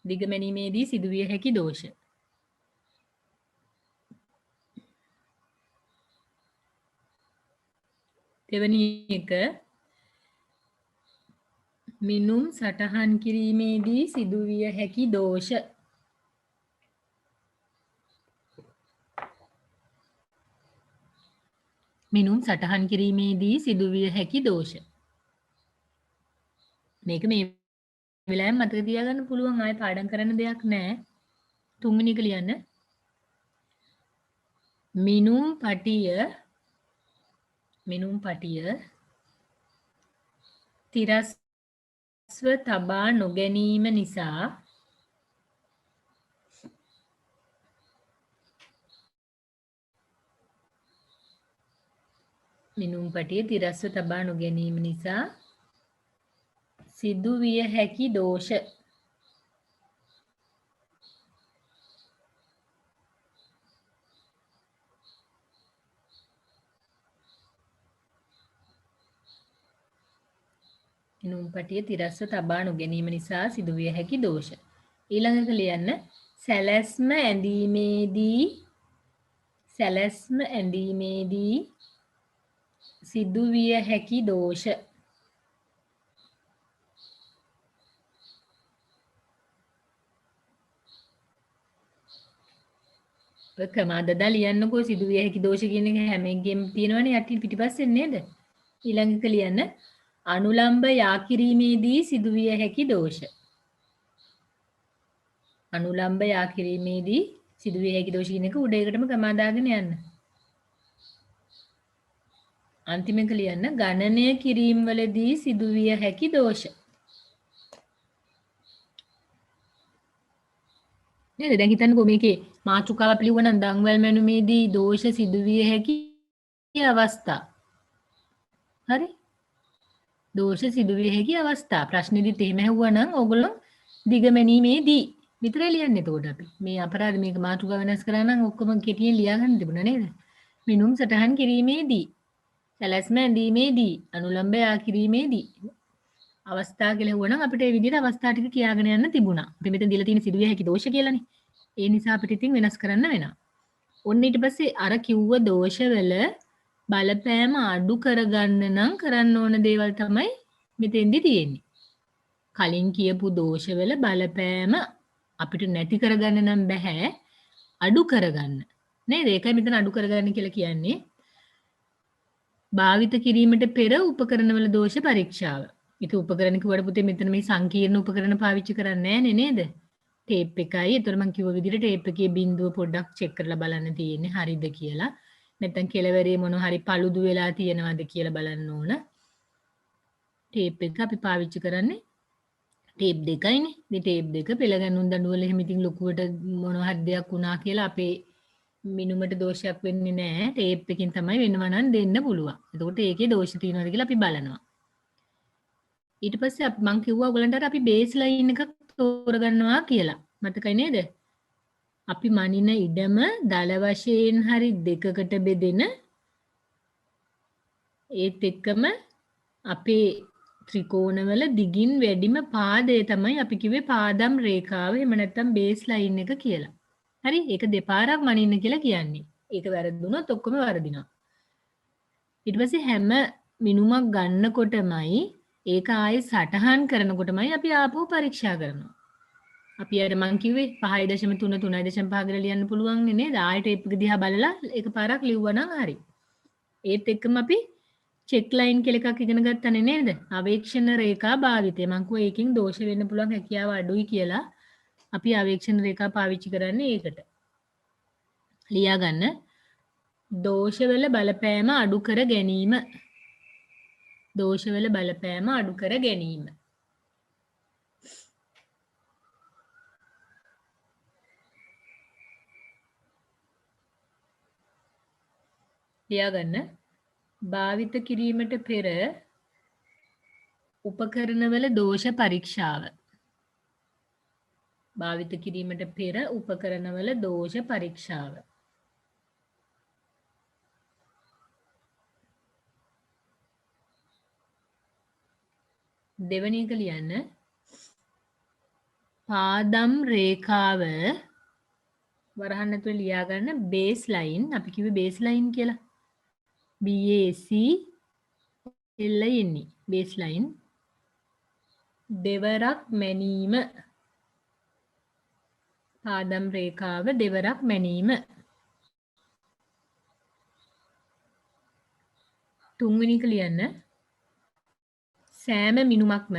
දිගමැනීමේදී සිදුවිය හැකි දෝෂ. දෙවෙනි එක මිනුම් සටහන් කිරීමේදී සිදුවිය හැකි දෝෂ. මිනුම් සටහන් කිරීමේදී සිදුවිය හැකි දෝෂ. මේක මේ වෙලාවෙම මතක තියාගන්න පුළුවන් ආයෙ පාඩම් කරන්න දෙයක් නැහැ. තුන්වෙනි එක ලියන්න. මිනුම් පටිය තිරස්ව තබා නොගැනීම නිසා සිදුවිය හැකි දෝෂ. මිනුම් පටිය තිරස්ව තබා නොගැනීම නිසා සිදුවිය හැකි දෝෂ. ඊළඟට ලියන්න සැලැස්ම ඇඳීමේදී සිදුවිය හැකි දෝෂ. ක්‍රමාදදා ලියන්නකෝ සිදුවිය හැකි දෝෂ කියන එක හැම එකෙම තියෙනවනේ යටි පිටිපස්සෙන් නේද? ඊළඟ එක ලියන්න අනුලම්බ යා කිරීමේදී සිදුවිය හැකි දෝෂ. අනුලම්බ යා කිරීමේදී සිදුවිය හැකි දෝෂ කියන එක උඩ එකටම ක්‍රමාදාගෙන යන්න. අන්තිම එක ලියන්න ගණනය කිරීම වලදී සිදුවිය හැකි දෝෂ. නේද? දැන් හිතන්නකෝ මේකේ මාතෘකාව අපි ලිව්වනම් දන්වැල් මැනුමේදී දෝෂ සිදුවිය හැකි අවස්ථා. හරි? දෝෂ සිදුවිය හැකි අවස්ථා. ප්‍රශ්නෙදිත් එහෙම ඇහුවනම් ඕගොල්ලෝ දිගමැනීමේදී විතරයි ලියන්නේ එතකොට අපි. මේ අපරාධ මේක මාතෘකාව වෙනස් කරා නම් ඔක්කොම කෙටියෙන් ලියා ගන්න තිබුණා නේද? මිනුම් සටහන් කිරීමේදී, සැලැස්ම ඇඳීමේදී, අනුලම්බ යා කිරීමේදී අවස්ථා කියලා හුවනම් අපිට ඒ විදිහට අවස්ථා ටික කියාගෙන යන්න තිබුණා. අපි මෙතන දීලා තියෙන සිදුවිය හැකි දෝෂ කියලානේ. ඒ නිසා අපිට ඉතින් වෙනස් කරන්න වෙනවා. ඔන්න ඊට පස්සේ අර කිව්ව දෝෂවල බලපෑම අඩු කරගන්න නම් කරන්න ඕන දේවල් තමයි මෙතෙන්දි තියෙන්නේ. කලින් කියපු දෝෂවල බලපෑම අපිට නැති කරගන්න නම් බෑ අඩු කරගන්න. නේද? ඒකයි මෙතන අඩු කරගන්න කියලා කියන්නේ. භාවිත කිරීමට පෙර උපකරණවල දෝෂ පරීක්ෂාව. ඉතින් උපකරණ කිව්වට පුතේ මෙතන මේ සංකීර්ණ උපකරණ පාවිච්චි කරන්නේ නැහැ නේද? ටේප් එකයි. ඒතර මම කිව්ව විදිහට ටේප් එකේ බිඳුව පොඩ්ඩක් චෙක් කරලා බලන්න තියෙන්නේ හරිද කියලා. නැත්නම් කෙලවරේ මොන හරි paludu වෙලා තියෙනවද කියලා බලන්න ඕන. ටේප් එක අපි පාවිච්චි කරන්නේ ටේප් දෙකයිනේ. මේ ටේප් දෙක පෙළ ගැනුම් දඬුවල එහෙම ඉතින් ලොකුවට මොන හරි දෙයක් වුණා කියලා අපේ මිනුමට දෝෂයක් වෙන්නේ නැහැ. ටේප් එකකින් තමයි වෙනවා නම් දෙන්න පුළුවන්. එතකොට ඒකේ දෝෂ තියෙනවද කියලා අපි බලනවා. ඊට පස්සේ මම කිව්වා ඔයගලන්ට අර අපි බේස් ලයින් එකක් තෝරගන්නවා කියලා. මතකයි නේද? අපි මනින ඉඩම දල වශයෙන් හරි දෙකකට බෙදෙන ඒත් එක්කම අපේ ත්‍රිකෝණවල දිගින් වැඩිම පාදය තමයි අපි කිව්වේ පාදම් රේඛාව. එහෙම නැත්නම් බේස් ලයින් එක කියලා. හරි? ඒක දෙපාරක් මනින්න කියලා කියන්නේ. ඒක වැරදුනොත් ඔක්කොම වරදිනවා. ඊට පස්සේ හැම මිනුමක් ගන්නකොටමයි ඒක ආයේ සටහන් කරනකොටමයි අපි ආපහු පරීක්ෂා කරනවා. අපි අර මං කිව්වේ 5.3 3.5 කියලා ලියන්න පුළුවන් නේද? ආයෙත් ඒක දිහා බලලා එකපාරක් ලිව්වනම් හරි. ඒත් එක්කම අපි චෙක් ලයින් කියලා එකක් ඉගෙන ගත්තනේ නේද? අවේක්ෂණ රේඛා භාවිතය. මං කිව්වා ඒකෙන් දෝෂ වෙන්න පුළුවන් හැකියාව අඩුයි කියලා. අපි අවේක්ෂණ රේඛා පාවිච්චි කරන්නේ ඒකට. ලියා ගන්න. දෝෂවල බලපෑම අඩු කර ගැනීම. දෝෂවල බලපෑම අඩු කර ගැනීම. ලියාගන්න භාවිත කිරීමට පෙර උපකරණවල දෝෂ පරීක්ෂාව. භාවිත කිරීමට පෙර උපකරණවල දෝෂ පරීක්ෂාව. දෙවෙනි එක ලියන්න පාදම් රේඛාව වරහන් ඇතුලේ ලියා ගන්න බේස් ලයින් අපි කිව්වේ බේස් ලයින් කියලා. BAC LINE බේස් ලයින් දෙවරක් මැනීම පාදම් රේඛාව දෙවරක් මැනීම. තුන්වෙනි එක ලියන්න සෑම මිනුමක්ම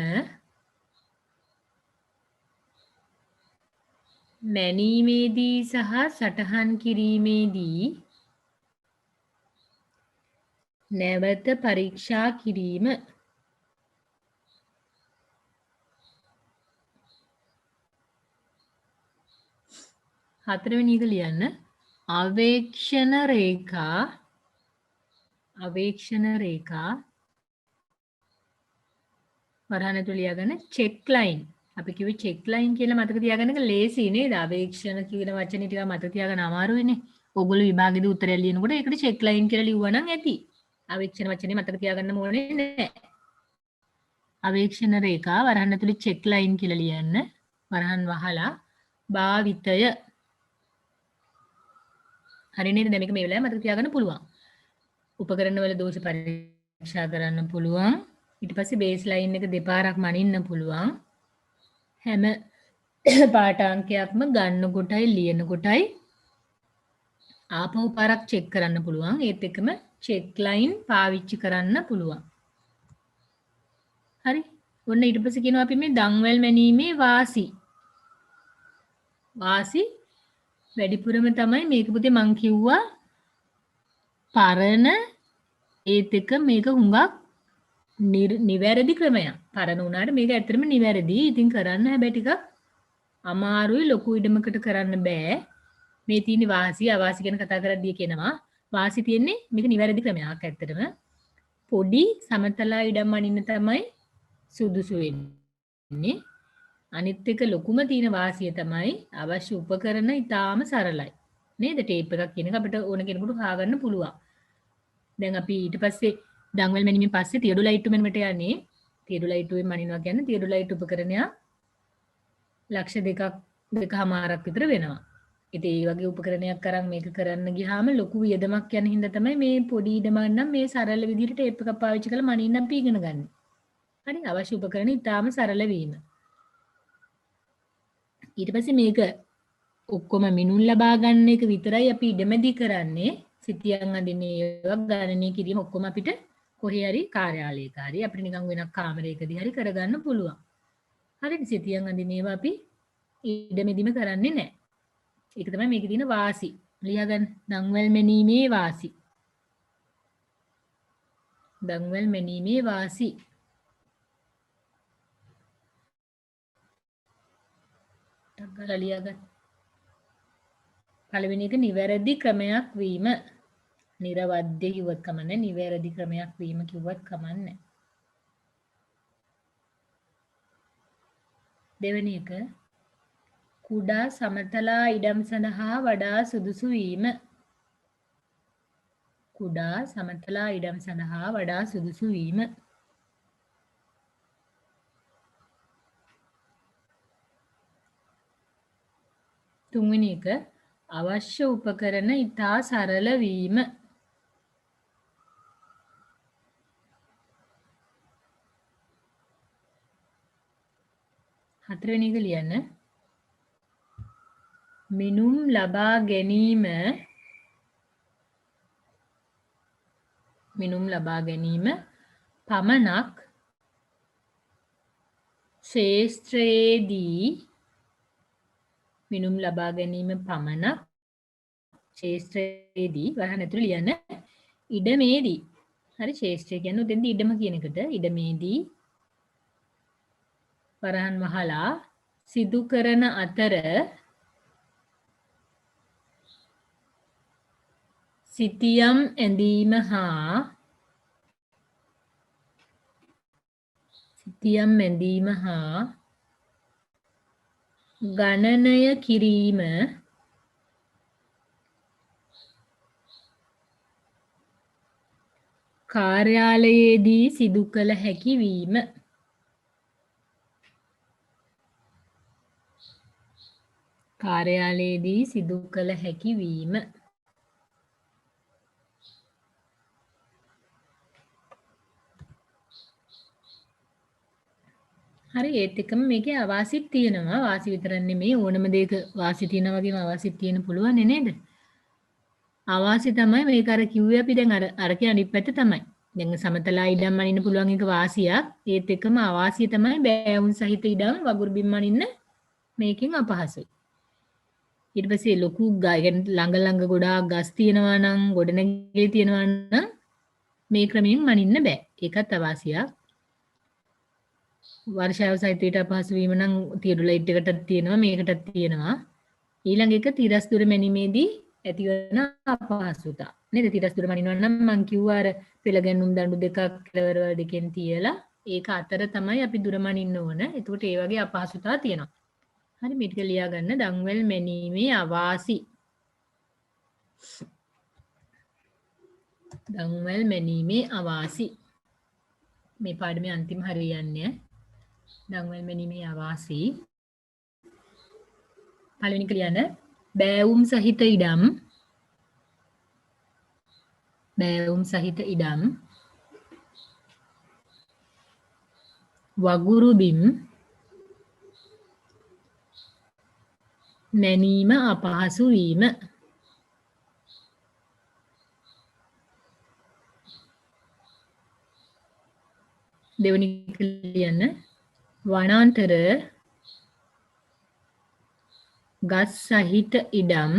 මැනීමේදී සහ සටහන් කිරීමේදී නැවත පරීක්ෂා කිරීම. හතරවෙනි එක ලියන්න අවේක්ෂණ රේඛා වරහන් ඇතුලේ ලියාගන්න චෙක් ලයින්. අපි කිව්වේ චෙක් ලයින් කියලා මතක තියාගන්න එක ලේසි නේද? අවේක්ෂණ කියන වචනේ ටික මතක තියාගන්න අමාරුයිනේ. ඔයගොල්ලෝ විභාගෙදී උත්තරය ලියනකොට ඒකට චෙක් ලයින් කියලා ලිව්වා නම් ඇති. අවේක්ෂණ වචනේ මතක තියාගන්න ඕනේ නැහැ. අවේක්ෂණ රේඛා වරහන් ඇතුලේ චෙක් ලයින් කියලා ලියන්න. වරහන් වහලා භාවිතය. හරි නේද? දැන් මේක මේ වෙලාවේ මතක තියාගන්න පුළුවන්. උපකරණ වල දෝෂ පරීක්ෂා කරන්න පුළුවන්. ඊට පස්සේ බේස් ලයින් එක දෙපාරක් මනින්න පුළුවන්. හැම පාඨාංකයක්ම ගන්න කොටයි ලියන කොටයි ආපහු පාරක් චෙක් කරන්න පුළුවන්. ඒත් එක්කම චෙක් ලයින් පාවිච්චි කරන්න පුළුවන්. හරි. ඔන්න ඊට පස්සේ කියනවා අපි මේ දන්වැල් මැනීමේ වාසි. වැඩිපුරම තමයි මේක පුතේ මං කිව්වා පරණ ඒත් එක්ක මේක හුඟක් නිවැරදි ක්‍රමයක්. පරණ වුණාට මේක ඇත්තටම නිවැරදි. ඉතින් කරන්න හැබැයි ටිකක් අමාරුයි ලොකු ඉඩමකට කරන්න බෑ. මේ තියෙන වාසි අවාසි ගැන කතා කරද්දී කියනවා වාසි තියෙන්නේ මේක නිවැරදි ක්‍රමයක් ඇත්තටම. පොඩි සමතලා ඉඩම් අනින්න තමයි සුදුසු වෙන්නේ. අනිත් එක ලොකුම තියෙන වාසිය තමයි අවශ්‍ය උපකරණ ඉතාම සරලයි. නේද? ටේප් එකක් කියන එක අපිට ඕන කෙනෙකුට හොයාගන්න පුළුවන්. දැන් අපි ඊට පස්සේ දන්වැල් මැනීමෙන් පස්සේ තියඩොලයිට් මෙන්මට යන්නේ. තියඩොලයිට්ුවෙන් මනිනවා කියන්නේ තියඩොලයිට් උපකරණයක් ලක්ෂ 2.5ක් විතර වෙනවා. ඉතින් ඒ වගේ උපකරණයක් අරන් මේක කරන්න ගියාම ලොකු වියදමක් යන හින්දා තමයි මේ පොඩි ඉඩමක් නම් මේ සරල විදිහට ටේප් එකක් පාවිච්චි කරලා මනින්න අපි ඉගෙන ගන්න. හරි අවශ්‍ය උපකරණ ඉතාම සරල වීම. ඊට පස්සේ මේක ඔක්කොම මිනුම් ලබා ගන්න එක විතරයි අපි ඉඩමැදි කරන්නේ. සිතියන් අඳින්නේ ඒවා ගණනය කිරීම ඔක්කොම අපිට කොහේ හරි කාර්යාලයක හරි අපිට නිකන් වෙනක් කාමරයකදී හරි කරගන්න පුළුවන්. හරිද? සිතියන් අඳින්නේ ඒවා අපි ඉඩමැදිම කරන්නේ නැහැ. ඒක තමයි මේකේ තියෙන වාසි. ලියාගන්න දන්වැල් මැනීමේ වාසි. දන්වැල් මැනීමේ වාසි. ටග්ගලා ලියාගන්න. පළවෙනි එක නිවැරදි ක්‍රමයක් වීම. නිර්වද්‍ය කිව්වත් කමන්නේ නිවැරදි ක්‍රමයක් වීම කිව්වත් කමන්නේ. දෙවෙනි එක කුඩා සමතලා ඉඩම් සඳහා වඩා සුදුසු වීම. කුඩා සමතලා ඉඩම් සඳහා වඩා සුදුසු වීම. තුන්වෙනි එක අවශ්‍ය උපකරණ ඉතා සරල වීම. හතරවෙනි එක ලියන්න මිනුම් ලබා ගැනීම පමණක් ශේෂ්ත්‍රයේදී මිනුම් ලබා ගැනීම පමණක් ශේෂ්ත්‍රයේදී වරහන් ඇතුළේ ලියන්න ඉඩමේදී. හරි ශේෂ්ත්‍රය කියන්නේ උදෙන්දී ඉඩම කියන එකට ඉඩමේදී වරහන් වහලා සිදු කරන අතර සිතියම් ඇඳීම හා ගණනය කිරීම කාර්යාලයේදී සිදු කළ හැකි වීම. කාර්යාලයේදී සිදු කළ හැකි වීම. හරි ඒත් එක්කම මේකේ අවාසිත් තියෙනවා. වාසි විතරක් නෙමෙයි ඕනම දෙයක වාසි තියෙනවා වගේම අවාසිත් තියෙන පුළුවන් නේද? අවාසි තමයි මේක අර කිව්වේ අපි දැන් අරකේ අනිත් පැත්ත තමයි. දැන් සමතලා ඉඩම් අනින්න පුළුවන් එක වාසියක්. ඒත් එක්කම අවාසිය තමයි බෑවුන් සහිත ඉඩම් වගුරු බිම් අනින්න මේකෙන් අපහසුයි. ඊට පස්සේ ලොකු ළඟ ළඟ ගොඩාක් ගස් තියෙනවා නම් ගොඩනැගිලි තියෙනවා නම් මේ ක්‍රමයෙන් මනින්න බෑ. ඒකත් අවාසියක්. වර්ෂාව සහිතයට අපහසු වීම නම් තියඩු ලයිට් එකටත් තියෙනවා මේකටත් තියෙනවා. ඊළඟ එක තිරස් දුර මැනීමේදී ඇතිවන අපහසුතා. නේද? තිරස් දුර මනිනවා නම් මං කිව්වා අර පෙළ ගැන්නුම් දඬු දෙකක් කෙලවරවල දෙකෙන් තියලා ඒක අතර තමයි අපි දුර මනින්න ඕන. එතකොට ඒ වගේ අපහසුතා තියෙනවා. හරි මේ ටික ලියා ගන්න. දන්වැල් මැනීමේ අවාසි. දන්වැල් මැනීමේ අවාසි. මේ පාඩමේ අන්තිම හරියන්නේ. දන්වැල් මැනීමේ අවාසි. පළවෙනි එක ලියන්න. බෑවුම් සහිත ඉඩම්. බෑවුම් සහිත ඉඩම්. වගුරු බිම් මැනීම අපහසු වීම. දෙවෙනි එක ලියන්න. වනාන්තර ගස් සහිත ඉඩම්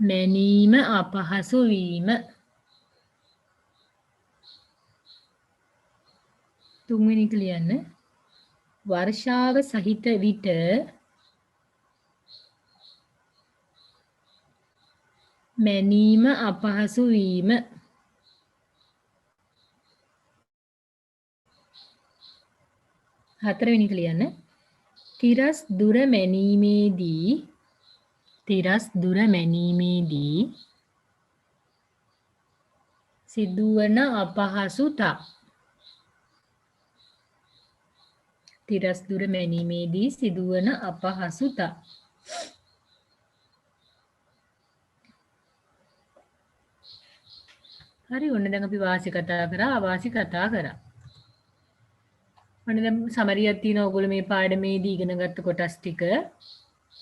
මැනීම අපහසු වීම. තුන්වෙනි එක ලියන්න. වර්ෂාව සහිත විට මැනීම අපහසු වීම. හතරවෙනි එක ලියන්න. තිරස් දුර මැනීමේදී සිදුවන අපහසුතා. තිරස් දුර මැනීමේදී සිදුවන අපහසුතා. හරි ඔන්න දැන් අපි වාසි කතා කරා අවාසි කතා කරා. ඔන්න දැන් සමරියක් තියෙනවා ඔයගොල්ලෝ මේ පාඩමේදී ඉගෙන ගත්ත කොටස් ටික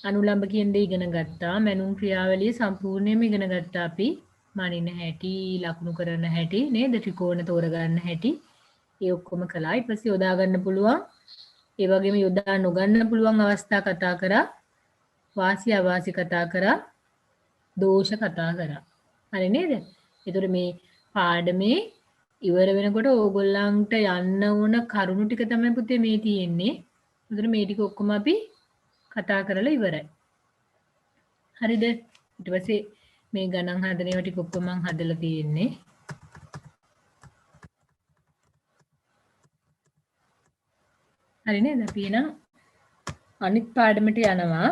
අනුලම්බ කියන දේ ඉගෙන ගත්තා. මැනුම් ක්‍රියාවලිය සම්පූර්ණයෙන්ම ඉගෙන ගත්තා අපි. මනින්න හැටි, ලකුණු කරන හැටි නේද? ත්‍රිකෝණ තෝරගන්න හැටි. ඒ ඔක්කොම කළා. ඊට පස්සේ යොදා ගන්න පුළුවන්. ඒ වගේම යොදා නොගන්න පුළුවන් අවස්ථා කතා කරා. වාසි අවාසි කතා කරා. දෝෂ කතා කරා. හරි නේද? ඒතර මේ පාඩමේ ඉවර වෙනකොට ඕගොල්ලන්ට යන්න ඕන කරුණු ටික තමයි පුතේ මේ තියෙන්නේ. ඒතර මේ ටික ඔක්කොම අපි කතා කරලා ඉවරයි. හරිද? ඊට පස්සේ මේ ගණන් හදන ඒවා ටික ඔක්කොම මම හදලා තියෙන්නේ. හරි නේද? අපි එහෙනම් අනිත් පාඩමට යනවා.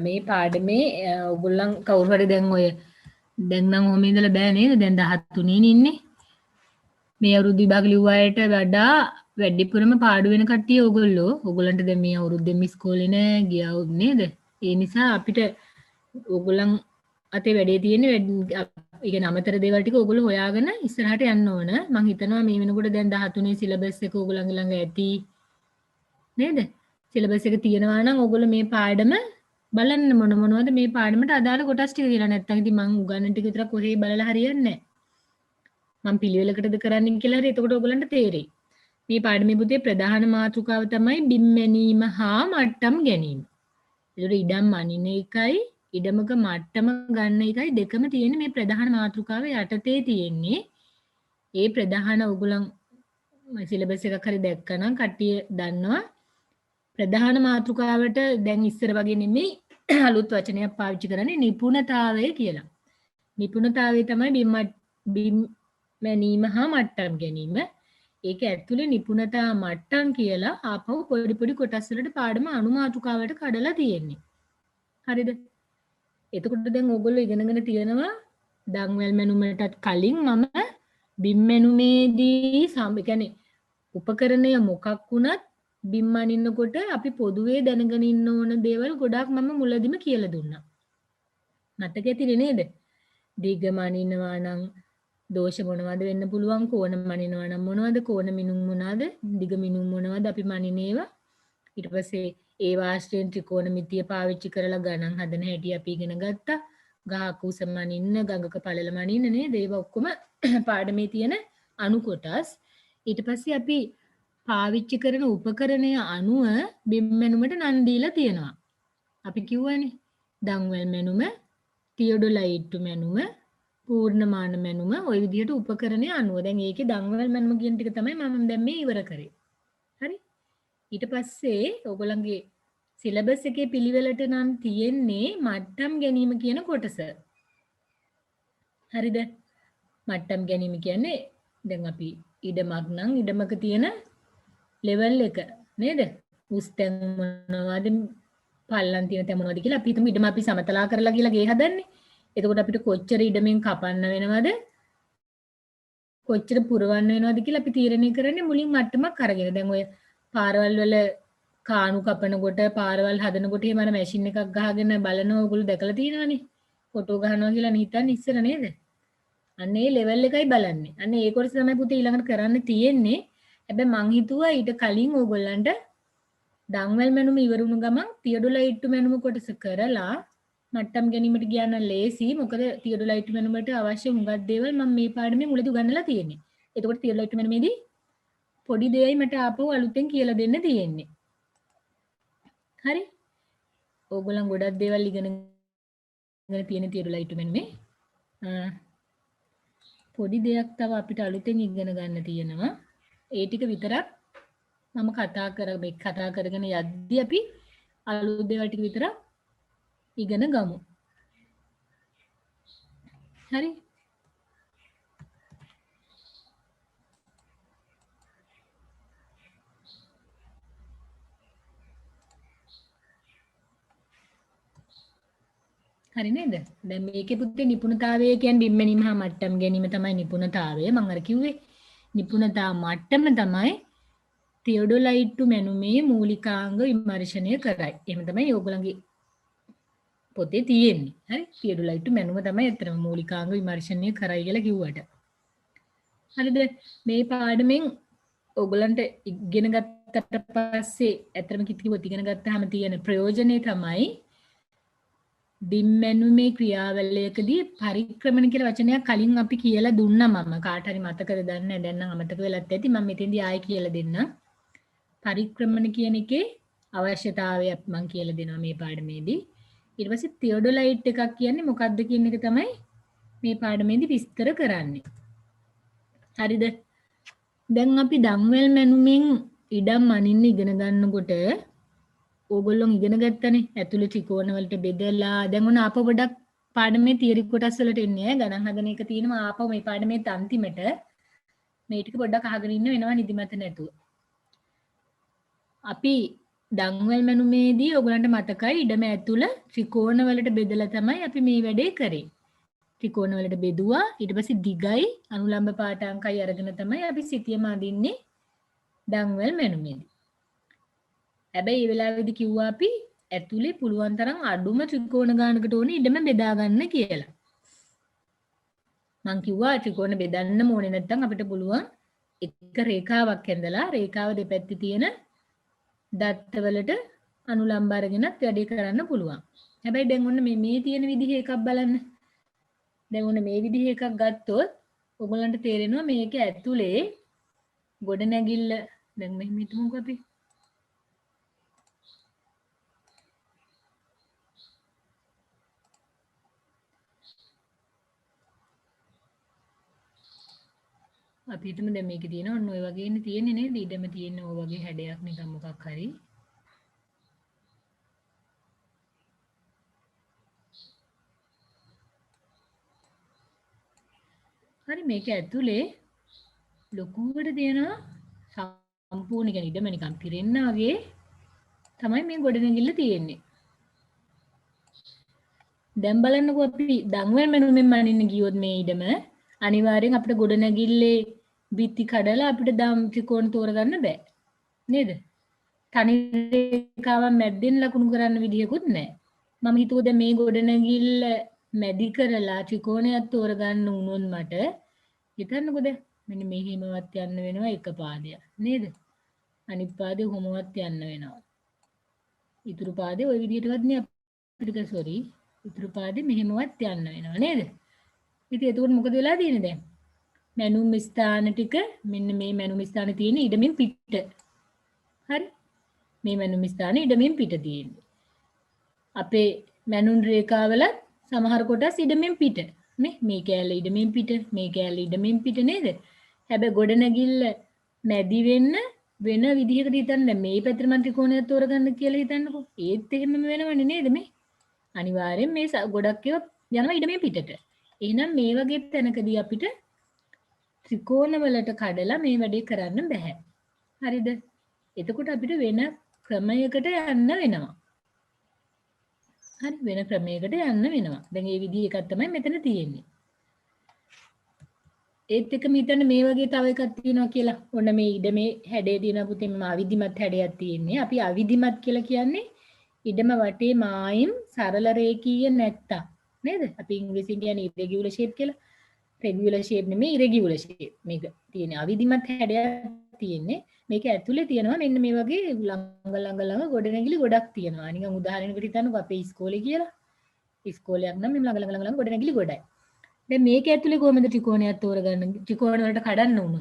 මේ පාඩමේ ඔයගොල්ලන් කවුරු හරි දැන් නම් ඔහොම ඉඳලා බෑ නේද? දැන් 13 නේ ඉන්නේ. මේ අවුරුදු විභාග ලිව්ව අයට වඩා වැඩිපුරම පාඩු වෙන කට්ටිය ඕගොල්ලෝ. ඕගොල්ලන්ට දැන් මේ අවුරුද්දෙම ඉස්කෝලේ නෑ ගියා නේද? ඒ නිසා අපිට ඕගොල්ලන් අතේ වැඩේ තියෙන්නේ ඒ කියන්නේ අමතර දේවල් ටික ඕගොල්ලෝ හොයාගෙන ඉස්සරහට යන්න ඕන. මම හිතනවා මේ වෙනකොට දැන් 13 සිලබස් එක ඕගොල්ලන්ගේ ළඟ ඇති. නේද? සිලබස් එක තියෙනවා නම් ඕගොල්ලෝ මේ පාඩම බලන්න මොනවද මේ පාඩමට අදාළ කොටස් ටික කියලා. නැත්නම් ඉතින් මම උගන්වන ටික විතරක් ඔහේ බලලා හරියන්නේ නැහැ. මම පිළිවෙලකටද කරන්නේ කියලා හරි එතකොට ඔයගලන්ට තේරෙයි. මේ පාඩමේ පුතේ ප්‍රධාන මාතෘකාව තමයි බිම් මැනීම හා මට්ටම් ගැනීම. ඒතර ඉඩම් අනින එකයි ඉඩමක මට්ටම ගන්න එකයි දෙකම තියෙන්නේ මේ ප්‍රධාන මාතෘකාව යටතේ තියෙන්නේ. ඒ ප්‍රධාන ඔයගලන් සිලබස් එකක් හරි දැක්කනම් කට්ටිය දන්නවා ප්‍රධාන මාතෘකාවට දැන් ඉස්සර වගේ නෙමෙයි අලුත් වචනයක් පාවිච්චි කරන්නේ නිපුණතාවය කියලා. නිපුණතාවය තමයි බිම් මැනීම හා මට්ටම් ගැනීම. ඒක ඇතුලේ නිපුණතා මට්ටම් කියලා ආපහු පොඩි පොඩි කොටස් වලට පාඩම අනුමාතෘකාවට කඩලා තියෙන්නේ. හරිද? එතකොට දැන් ඕගොල්ලෝ ඉගෙනගෙන තියෙනවා දන්වැල් මැනුමටත් කලින් මම බිම් මැනුමේදී කියන්නේ උපකරණය මොකක් වුණත් බිම් අනින්නකොට අපි පොදුවේ දැනගෙන ඉන්න ඕන දේවල් ගොඩාක් මම මුලදිම කියලා දුන්නා. මතක ඇතිනේ නේද? දිගම අනිනවා නම් දෝෂ මොනවද වෙන්න පුළුවන්, කෝණ මනිනවා නම් මොනවද, කෝණ මිනුම් මොනවද, දිග මිනුම් මොනවද අපි මනිනේවා. ඊට පස්සේ ඒ වාස්ත්‍රයෙන් ත්‍රිකෝණමිතිය පාවිච්චි කරලා ගණන් හදන හැටි අපි ඉගෙන ගත්තා. ගහක උස මනින්න, ගඟක පළල මනින්න නේද? ඒවා ඔක්කොම පාඩමේ තියෙන අණු කොටස්. ඊට පස්සේ අපි පාවිච්චි කරන උපකරණය අනුව බිම් මැනුමට නම් දීලා තියෙනවා. අපි කිව්වනේ දන්වැල් මැනුම, තියොඩොලයිට්ටු මැනුම, පූර්ණමාන මැනුම ওই විදිහට උපකරණය අනුව. දැන් ඒකේ දන්වැල් මැනුම කියන ටික තමයි මම දැන් මේ ඉවර කරේ. හරි? ඊට පස්සේ ඔයගොල්ලන්ගේ සිලබස් එකේ පිළිවෙලට නම් තියෙන්නේ මට්ටම් ගැනීම කියන කොටස. හරිද? මට්ටම් ගැනීම කියන්නේ දැන් අපි ඉඩමක් නම් ඉඩමක තියෙන ලෙවල් එක නේද? උස් තැන් මොනවද, පල්ලම් තියෙන තැන් මොනවද කියලා අපි හිතමු ඉඩම අපි සමතලා කරලා කියලා ගේ හදන්නේ. එතකොට අපිට කොච්චර ඉඩමෙන් කපන්න වෙනවද? කොච්චර පුරවන්න වෙනවද කියලා අපි තීරණය කරන්නේ මුලින් මට්ටමක් අරගෙන. දැන් ඔය පාරවල් වල කාණු කපනකොට පාරවල් හදනකොට එහෙම අර මැෂින් එකක් ගහගෙන බලනවා ඔයගොල්ලෝ දැකලා තියෙනවනේ. ෆොටෝ ගහනවා කියලා හිතන්නේ ඉස්සර නේද? අන්න ඒ ලෙවල් එකයි බලන්නේ. අන්න ඒ කොටස තමයි පුතේ ඊළඟට කරන්න තියෙන්නේ. හැබැයි මං හිතුවා ඊට කලින් ඕගොල්ලන්ට දන්වැල් මැනුම ඉවර වුණු ගමන් තියොඩොලයිට්ටු මැනුම කොටස කරලා මට්ටම් ගැනීමට ගියා නම් ලේසි. මොකද තියොඩොලයිට්ටු මැනුමට අවශ්‍ය හුඟක් දේවල් මම මේ පාඩමේ මුලදී උගන්වලා තියෙන්නේ. එතකොට තියොඩොලයිට්ටු මැනුමේදී පොඩි දෙයයි මට ආපහු අලුතෙන් කියලා දෙන්න තියෙන්නේ. හරි? ඕගොල්ලන් ගොඩක් දේවල් ඉගෙන තියෙන තියොඩොලයිට්ටු මැනුමේ පොඩි දෙයක් තව අපිට අලුතෙන් ඉගෙන ගන්න තියෙනවා. ඒ ටික විතරක් මම කතා කරගෙන යද්දී අපි අලුත් දේවල් ටික විතරක් ඉගෙන ගමු. හරි? හරි නේද? දැන් මේකේ පුතේ නිපුණතාවය කියන්නේ බිම් මැනීම හා මට්ටම් ගැනීම තමයි නිපුණතාවය. මම අර කිව්වේ නිපුණතා මට්ටම තමයි තියොඩොලයිට්ටු මැනුමේ මූලිකාංග විමර්ශනය කරයි. එහෙම තමයි ඕගොල්ලන්ගේ පොතේ තියෙන්නේ. හරි? තියොඩොලයිට්ටු මැනුම තමයි අතරම මූලිකාංග විමර්ශනය කරයි කියලා කිව්වට. හරිද? මේ පාඩමෙන් ඕගොල්ලන්ට ඉගෙන ගත්තට පස්සේ අතරම කිව්වොත් ඉගෙන ගත්තාම තියෙන ප්‍රයෝජනේ තමයි බිම් මැනුමේ ක්‍රියාවලියකදී පරික්‍රමණ කියලා වචනයක් කලින් අපි කියලා දුන්නා මම. කාට හරි මතකද දන්නේ නැහැ. දැන් නම් අමතක වෙලත් ඇති. මම මෙතෙන්දී ආයෙ කියලා දෙන්නම්. පරික්‍රමණ කියන එකේ අවශ්‍යතාවය මම කියලා දෙනවා මේ පාඩමේදී. ඊට පස්සේ තියොඩොලයිට් එකක් කියන්නේ මොකක්ද කියන එක තමයි මේ පාඩමේදී විස්තර කරන්නේ. හරිද? දැන් අපි දන්වැල් මැනුමෙන් ඉඩම් අනින්න ඉගෙන ගන්නකොට ඕගොල්ලෝ ඉගෙන ගත්තනේ ඇතුළේ ත්‍රිකෝණ වලට බෙදලා. දැන් ඔන්න ආපහු පොඩක් පාඩමේ තියරි කොටස් වලට එන්නේ ගණන් හදන එක තියෙනවා. ආපහු මේ පාඩමේ අන්තිමට මේ ටික පොඩ්ඩක් අහගෙන ඉන්න වෙනවා නිදිමත නැතුව. අපි දන්වැල් මැනුමේදී ඔයගලන්ට මතකයි ඉඩම ඇතුළ ත්‍රිකෝණ වලට බෙදලා තමයි අපි මේ වැඩේ කරේ. ත්‍රිකෝණ වලට බෙදුවා. ඊට පස්සේ දිගයි අනුලම්බ පාඨාංකයි අරගෙන තමයි අපි සිතියම අඳින්නේ දන්වැල් මැනුමේදී. හැබැයි මේ වෙලාවේදී කිව්වා අපි ඇතුලේ පුළුවන් තරම් අඩුම ත්‍රිකෝණ ගානකට ඕනේ ඉඩම බෙදා ගන්න කියලා. මං කිව්වා ත්‍රිකෝණ බෙදන්න ඕනේ නැත්නම් අපිට පුළුවන් එක රේඛාවක් ඇඳලා රේඛාව දෙපැත්තේ තියෙන දත්තවලට අනුලම්බ අරගෙනත් වැඩේ කරන්න පුළුවන්. හැබැයි දැන් ඔන්න මේ තියෙන විදිහේ එකක් බලන්න. දැන් ඔන්න මේ විදිහේ එකක් ගත්තොත් ඔයගලන්ට තේරෙනවා මේක ඇතුලේ ගොඩනැගිල්ල දැන් මෙහෙම හිතමුකෝ අපි. අපි හිතමු දැන් මේකේ තියෙන ඔන්න ඔය වගේ ඉන්නේ තියෙන්නේ නේද? ඉඩම තියෙන ඔය වගේ හැඩයක් නිකන් මොකක් හරි. හරි මේක ඇතුලේ ලොකුවට තියෙනවා සම්පූර්ණ කියන්නේ ඉඩම නිකන් පිරෙන්න වගේ තමයි මේ ගොඩනැගිල්ල තියෙන්නේ. දැන් බලන්නකෝ අපි දන්වැල් මැනුමෙන් මනින්න ගියොත් මේ ඉඩම අනිවාර්යෙන් අපිට ගොඩනැගිල්ලේ බිත්ති කඩලා අපිට ත්‍රිකෝණ තෝරගන්න බෑ. නේද? තනි රේඛාවක් මැද්දෙන් ලකුණු කරන්න විදියකුත් නැහැ. මම හිතුවා දැන් මේ ගොඩනැගිල්ල මැදි කරලා ත්‍රිකෝණයක් තෝරගන්න වුණොත් මට හිතන්නකෝ දැන් මෙන්න මෙහෙමවත් යන්න වෙනවා එක පාදයක් නේද? අනිත් පාදේ කොහොමවත් යන්න වෙනවා. ඉතුරු පාදේ ওই විදිහටවත් නේ අපිට සෝරි. ඉතුරු පාදේ මෙහෙමවත් යන්න වෙනවා නේද? ඉතින් එතකොට මොකද වෙලා තියෙන්නේ දැන්? මැනුම් ස්ථාන ටික මෙන්න මේ මැනුම් ස්ථාන තියෙන ඉඩමින් පිට. හරි? මේ මැනුම් ස්ථාන ඉඩමින් පිට තියෙන්නේ. අපේ මැනුම් රේඛාවල සමහර කොටස් ඉඩමින් පිට. නේ? මේ කෑල්ල ඉඩමින් පිට, මේ කෑල්ල ඉඩමින් පිට නේද? හැබැයි ගොඩනැගිල්ල මැදි වෙන්න වෙන විදිහකට හිතන්න මේ පැත්තට මම ත්‍රිකෝණයක් තෝරගන්න කියලා හිතන්නකෝ. ඒත් එහෙමම වෙනවනේ නේද මේ? අනිවාර්යෙන් මේ ගොඩක් ඒවා යනවා ඉඩමින් පිටට. එහෙනම් මේ වගේ තැනකදී අපිට ත්‍රිකෝණ වලට කඩලා මේ වැඩේ කරන්න බෑ. හරිද? එතකොට අපිට වෙන ක්‍රමයකට යන්න වෙනවා. හරි වෙන ක්‍රමයකට යන්න වෙනවා. දැන් මේ විදිහ එකක් තමයි මෙතන තියෙන්නේ. ඒත් එකම හිතන්න මේ වගේ තව එකක් තියෙනවා කියලා. ඔන්න මේ ඉඩමේ හැඩය තියෙනවා පුතේ මම අවිධිමත් හැඩයක් තියෙන්නේ. අපි අවිධිමත් කියලා කියන්නේ ඉඩම වටේ මායිම් සරල රේඛීය නැත්තම් නේද? අපි ඉංග්‍රීසියෙන් කියන්නේ irregular shape කියලා. regular shape නෙමෙයි irregular shape. මේක තියෙන්නේ අවිධිමත් හැඩයක් තියෙන්නේ. මේක ඇතුලේ තියෙනවා මෙන්න මේ වගේ ළඟ ගොඩනැගිලි ගොඩක් තියෙනවා. නිකන් උදාහරණයකට හිතන්නකෝ අපේ ඉස්කෝලේ කියලා. ඉස්කෝලයක් නම් මේ ළඟ ගොඩනැගිලි ගොඩයි. දැන් මේක ඇතුලේ කොහොමද ත්‍රිකෝණයක් තෝරගන්න? ත්‍රිකෝණ වලට කඩන්න උන.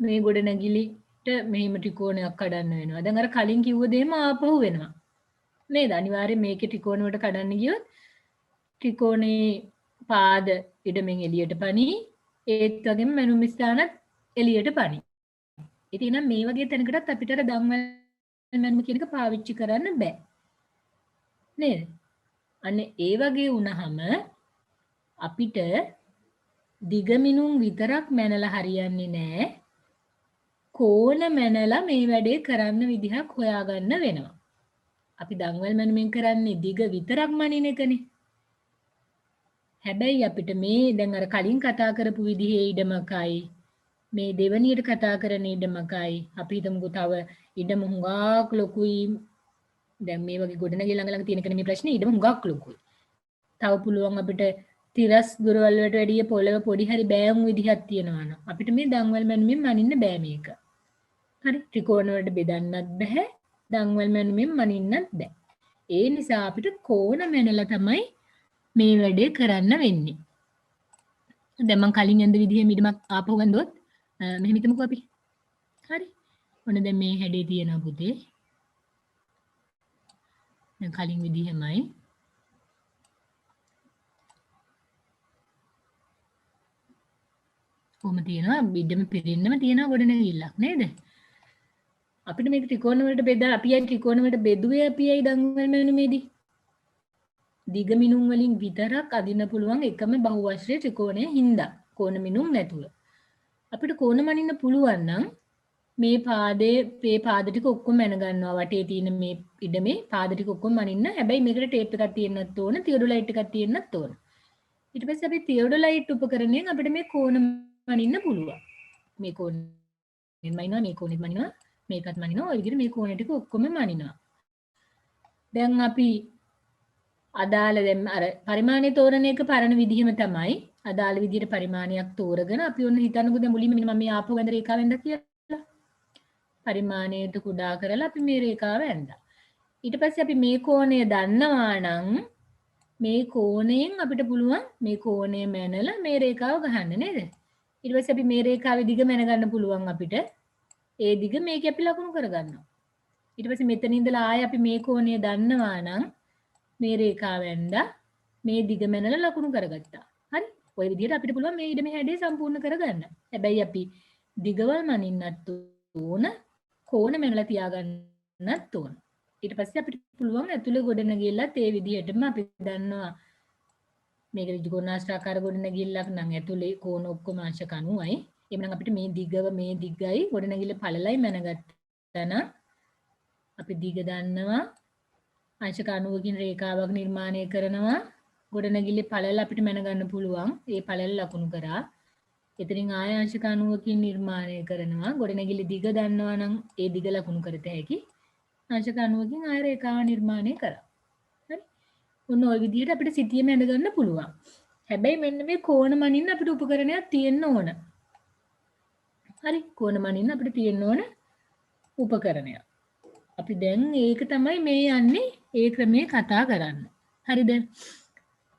මේ ගොඩනැගිලිට මෙහෙම ත්‍රිකෝණයක් කඩන්න වෙනවා. දැන් අර කලින් කිව්ව දෙයම ආපහු වෙනවා. නේද? අනිවාර්යෙන් මේකේ ත්‍රිකෝණ වලට කඩන්න ගියොත් ත්‍රිකෝණේ පාද ඉඩමෙන් එළියට පනී. ඒත් වගේම මැනුම් ස්ථානත් එළියට පනී. ඉතින් නම් මේ වගේ තැනකටත් අපිට අර දන්වැල් මැනුම කියන එක පාවිච්චි කරන්න බෑ. නේද? අන්න ඒ වගේ වුණාම අපිට දිගමිනුම් විතරක් මැනලා හරියන්නේ නැහැ. කෝණ මැනලා මේ වැඩේ කරන්න විදිහක් හොයාගන්න වෙනවා. අපි දන්වැල් මැනුමෙන් කරන්නේ දිග විතරක් මනින එකනේ. හැබැයි අපිට මේ දැන් අර කලින් කතා කරපු විදිහේ ඉඩමකයි මේ දෙවනියට කතා කරන ඉඩමකයි අපි හිතමුකෝ තව ඉඩම හුඟක් ලොකුයි. දැන් මේ වගේ ගොඩනැගිලි ළඟ තියෙන කෙනේ මේ ප්‍රශ්නේ ඉඩම හුඟක් ලොකුයි. තව පුළුවන් අපිට තිරස් දුරවල් වලට වැඩිය පොළව පොඩි හරි බෑවුම් විදිහක් තියෙනවා නම් අපිට මේ දන්වැල් මැනුමෙන් මනින්න බෑ මේක. හරි ත්‍රිකෝණ වලට බෙදන්නත් බෑ. දන්වැල් මැනුමෙන් මනින්නත් බෑ. ඒ නිසා අපිට කෝණ මැනලා තමයි මේ වැඩේ කරන්න වෙන්නේ. දැන් මම කලින් යන විදිහේ මිඩමක් ආපහු ගන්නදොත් මෙහෙම හිතමුකෝ අපි. හරි. ඔන්න දැන් මේ හැඩේ තියෙනවා පුතේ. දැන් කලින් විදිහමයි. කොහොම තියෙනවා බිඩම පිරෙන්නම තියෙනවා ගොඩනැගිල්ලක් නේද? අපිට මේක ත්‍රිකෝණ වලට බෙදලා අපි අයි ත්‍රිකෝණ වලට බෙදුවේ අපි අයි දන්වැල් මැනුමේදී. දිග මිනුම් වලින් විතරක් අදින්න පුළුවන් එකම බහුවශ්‍රය ත්‍රිකෝණය හින්දා කෝණ මිනුම් නැතුව. අපිට කෝණ මනින්න පුළුවන් නම් මේ පාද ටික ඔක්කොම මැන ගන්නවා වටේ තියෙන මේ ඉඩමේ පාද ටික ඔක්කොම මනින්න. හැබැයි මේකට ටේප් එකක් තියෙන්නත් ඕන, තියොඩොලයිට් එකක් තියෙන්නත් ඕන. ඊට පස්සේ අපි තියොඩොලයිට් උපකරණයෙන් අපිට මේ කෝණ මනින්න පුළුවන්. මේ කෝණෙන් මනිනවා, මේ කෝණෙත් මනිනවා, මේකත් මනිනවා. ඔය විදිහට මේ කෝණ ටික ඔක්කොම මනිනවා. දැන් අපි අදාළ දැන් අර පරිමාණය තෝරන එක පරණ විදිහම තමයි. අදාළ විදිහට පරිමාණයක් තෝරගෙන අපි ඔන්න හිතන්නකෝ දැන් මුලින්ම මම මේ ආපහු ගඳ රේඛාවෙන්ද කියලා. පරිමාණයට කුඩා කරලා අපි මේ රේඛාව ඇඳා. ඊට පස්සේ අපි මේ කෝණය දන්නවා නම් මේ කෝණයෙන් අපිට පුළුවන් මේ කෝණය මැනලා මේ රේඛාව ගහන්න නේද? ඊට පස්සේ අපි මේ රේඛාවේ දිග මැන ගන්න පුළුවන් අපිට. ඒ දිග මේක අපි ලකුණු කරගන්නවා. ඊට පස්සේ මෙතන ඉඳලා ආයේ අපි මේ කෝණය දන්නවා නම් මේ රේඛාව ඇඳා මේ දිග මැනලා ලකුණු කරගත්තා. හරි? ওই විදිහට අපිට පුළුවන් මේ ඉඩමේ හැඩය සම්පූර්ණ කරගන්න. හැබැයි අපි දිගවල් මනින්නත් ඕන, කෝණ මැනලා තියාගන්නත් ඕන. ඊට පස්සේ අපිට පුළුවන් ඇතුලේ ගොඩනැගිල්ලත් ඒ විදිහටම අපි දන්නවා මේක ත්‍රිකෝණාශ්‍රාකාර ගොඩනැගිල්ලක් නම් ඇතුලේ කෝණ ඔක්කොම අංශ 90යි. එhmenan අපිට මේ දිගයි ගොඩනැගිල්ල පළලයි මැනගත්තා නම් අපි දිග දන්නවා අංශ 90කින් රේඛාවක් නිර්මාණය කරනවා. ගොඩනැගිල්ලේ පළල අපිට මැන ගන්න පුළුවන්. ඒ පළල ලකුණු කරා. එතනින් ආය අංශක 90කින් නිර්මාණය කරනවා. ගොඩනැගිලි දිග දන්නවා නම් ඒ දිග ලකුණු කරත හැකි. අංශක 90කින් ආය රේඛාව නිර්මාණය කරා. හරි. ඔන්න ওই විදිහට අපිට සිතියම ඇඳ ගන්න පුළුවන්. හැබැයි මෙන්න මේ කෝණ මනින්න අපිට උපකරණයක් තියෙන්න ඕන. හරි. කෝණ මනින්න අපිට තියෙන්න ඕන උපකරණයක්. අපි දැන් ඒක තමයි මේ යන්නේ ඒ ක්‍රමයේ කතා කරන්න. හරිද?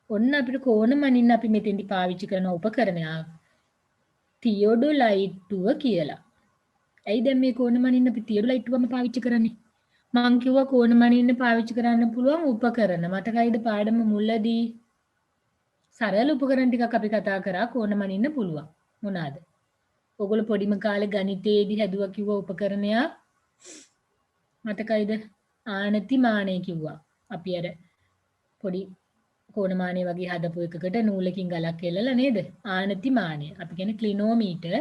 ඔන්න අපිට කෝණ මනින්න අපි මෙතෙන්දි පාවිච්චි කරන උපකරණයක් තියොඩොලයිට්ටුව කියලා. ඇයි දැන් මේ කෝණ මනින්න අපි තියොඩොලයිට්ටුවම පාවිච්චි කරන්නේ? මං කිව්වා කෝණ මනින්න පාවිච්චි කරන්න පුළුවන් උපකරණ. මතකයිද පාඩම මුලදී සරල උපකරණ ටිකක් අපි කතා කරා කෝණ මනින්න පුළුවන්. මොනවාද? ඔයගොල්ලෝ පොඩිම කාලේ ගණිතයේදී හැදුවා කිව්වා උපකරණයක් මතකයිද? ආනති මානය කිව්වා. අපි අර පොඩි කෝණමානය වගේ හදපු එකකට නූලකින් ගලක් එල්ලලා නේද? ආනති මානය. අපි කියන්නේ ක්ලිනෝමීටර්.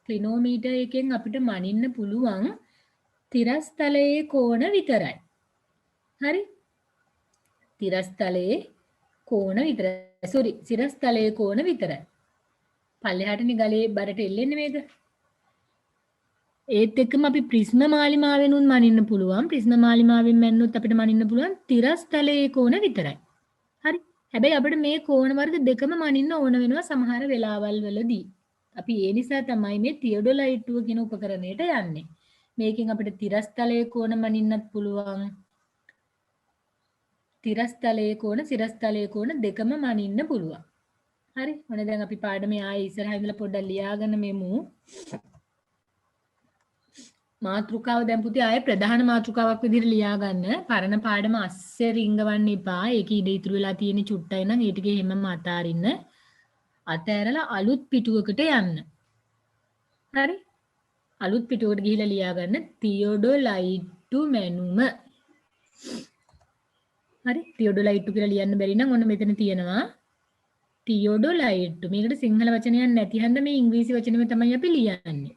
ක්ලිනෝමීටර් එකෙන් අපිට මනින්න පුළුවන් තිරස්තලයේ කෝණ විතරයි. හරි? තිරස්තලයේ කෝණ විතරයි. සිරස්තලයේ කෝණ විතරයි. පල්ලෙහාටනේ ගලේ බරට එල්ලෙන්නේ මේක. ඒත් එක්කම අපි ප්‍රිස්ම මාලිමාවෙනුත් මනින්න පුළුවන්. ප්‍රිස්ම මාලිමාවෙන් මැන්නොත් අපිට මනින්න පුළුවන් තිරස්තලයේ කෝණ විතරයි. හරි. හැබැයි අපිට මේ කෝණ වර්ග දෙකම මනින්න ඕන වෙනවා සමහර වෙලාවල් වලදී. අපි ඒ නිසා තමයි මේ තියොඩොලයිට්ටුව කියන උපකරණයට යන්නේ. මේකෙන් අපිට තිරස්තලයේ කෝණ මනින්නත් පුළුවන්. තිරස්තලයේ කෝණ, සිරස්තලයේ කෝණ දෙකම මනින්න පුළුවන්. හරි. මොන දැන් අපි පාඩමේ ආයේ ඉස්සරහා ඉඳලා පොඩ්ඩක් ලියාගෙන මෙමු. මාතෘකාව දැන් පුතේ ආයේ ප්‍රධාන මාතෘකාවක් විදිහට ලියා ගන්න. පරණ පාඩම අස්සේ රිංගවන්න එපා. ඒකේ ඉඳ ඉතුරු වෙලා තියෙන චුට්ටයි නම් ඒ ටිකේ හැමම අතාරින්න. අතෑරලා අලුත් පිටුවකට යන්න. හරි? අලුත් පිටුවකට ගිහිල්ලා ලියා ගන්න තියොඩොලයිට්ටු මැනුම. හරි? තියොඩොලයිට්ටු කියලා ලියන්න බැරි නම් ඔන්න මෙතන තියෙනවා. තියොඩොලයිට්ටු. මේකට සිංහල වචනයක් නැති හන්ද මේ ඉංග්‍රීසි වචනෙම තමයි අපි ලියන්නේ.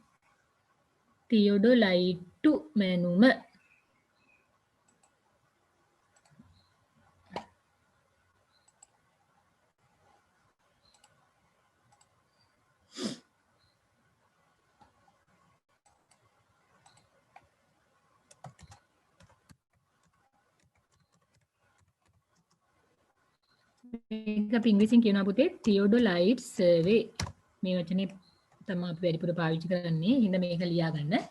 තියොඩොලයිට්ටු මැනුම. මේක අපි ඉංග්‍රීසියෙන් කියනවා පුතේ තියොඩොලයිට් සර්වේ. මේ වචනේ තමයි අපි වැඩිපුර පාවිච්චි කරන්නේ. හින්දා මේක ලියා ගන්න.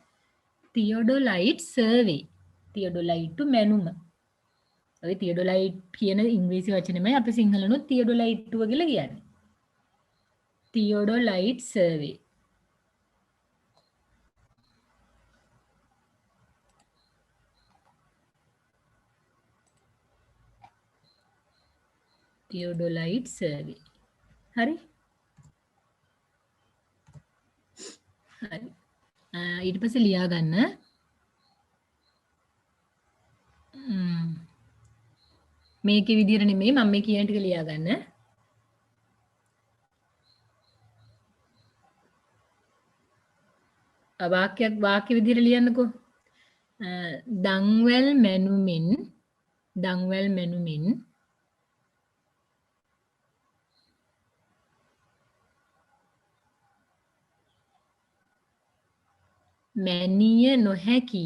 තියොඩොලයිට් සර්වේ. තියොඩොලයිට්ටු මැනුම. ඔය තියොඩොලයිට් කියන ඉංග්‍රීසි වචනේමයි අපි සිංහලනොත් තියොඩොලයිට්ටුව කියලා කියන්නේ. තියොඩොලයිට් සර්වේ. තියොඩොලයිට් සර්වේ. හරි? හරි. ඊට පස්සේ ලියා ගන්න මේකේ විදිහට නෙමෙයි මම මේ කියන ටික ලියා ගන්න. වාක්‍ය විදිහට ලියන්නකෝ. දන්වැල් මැනුමින් මැනිය නොහැකි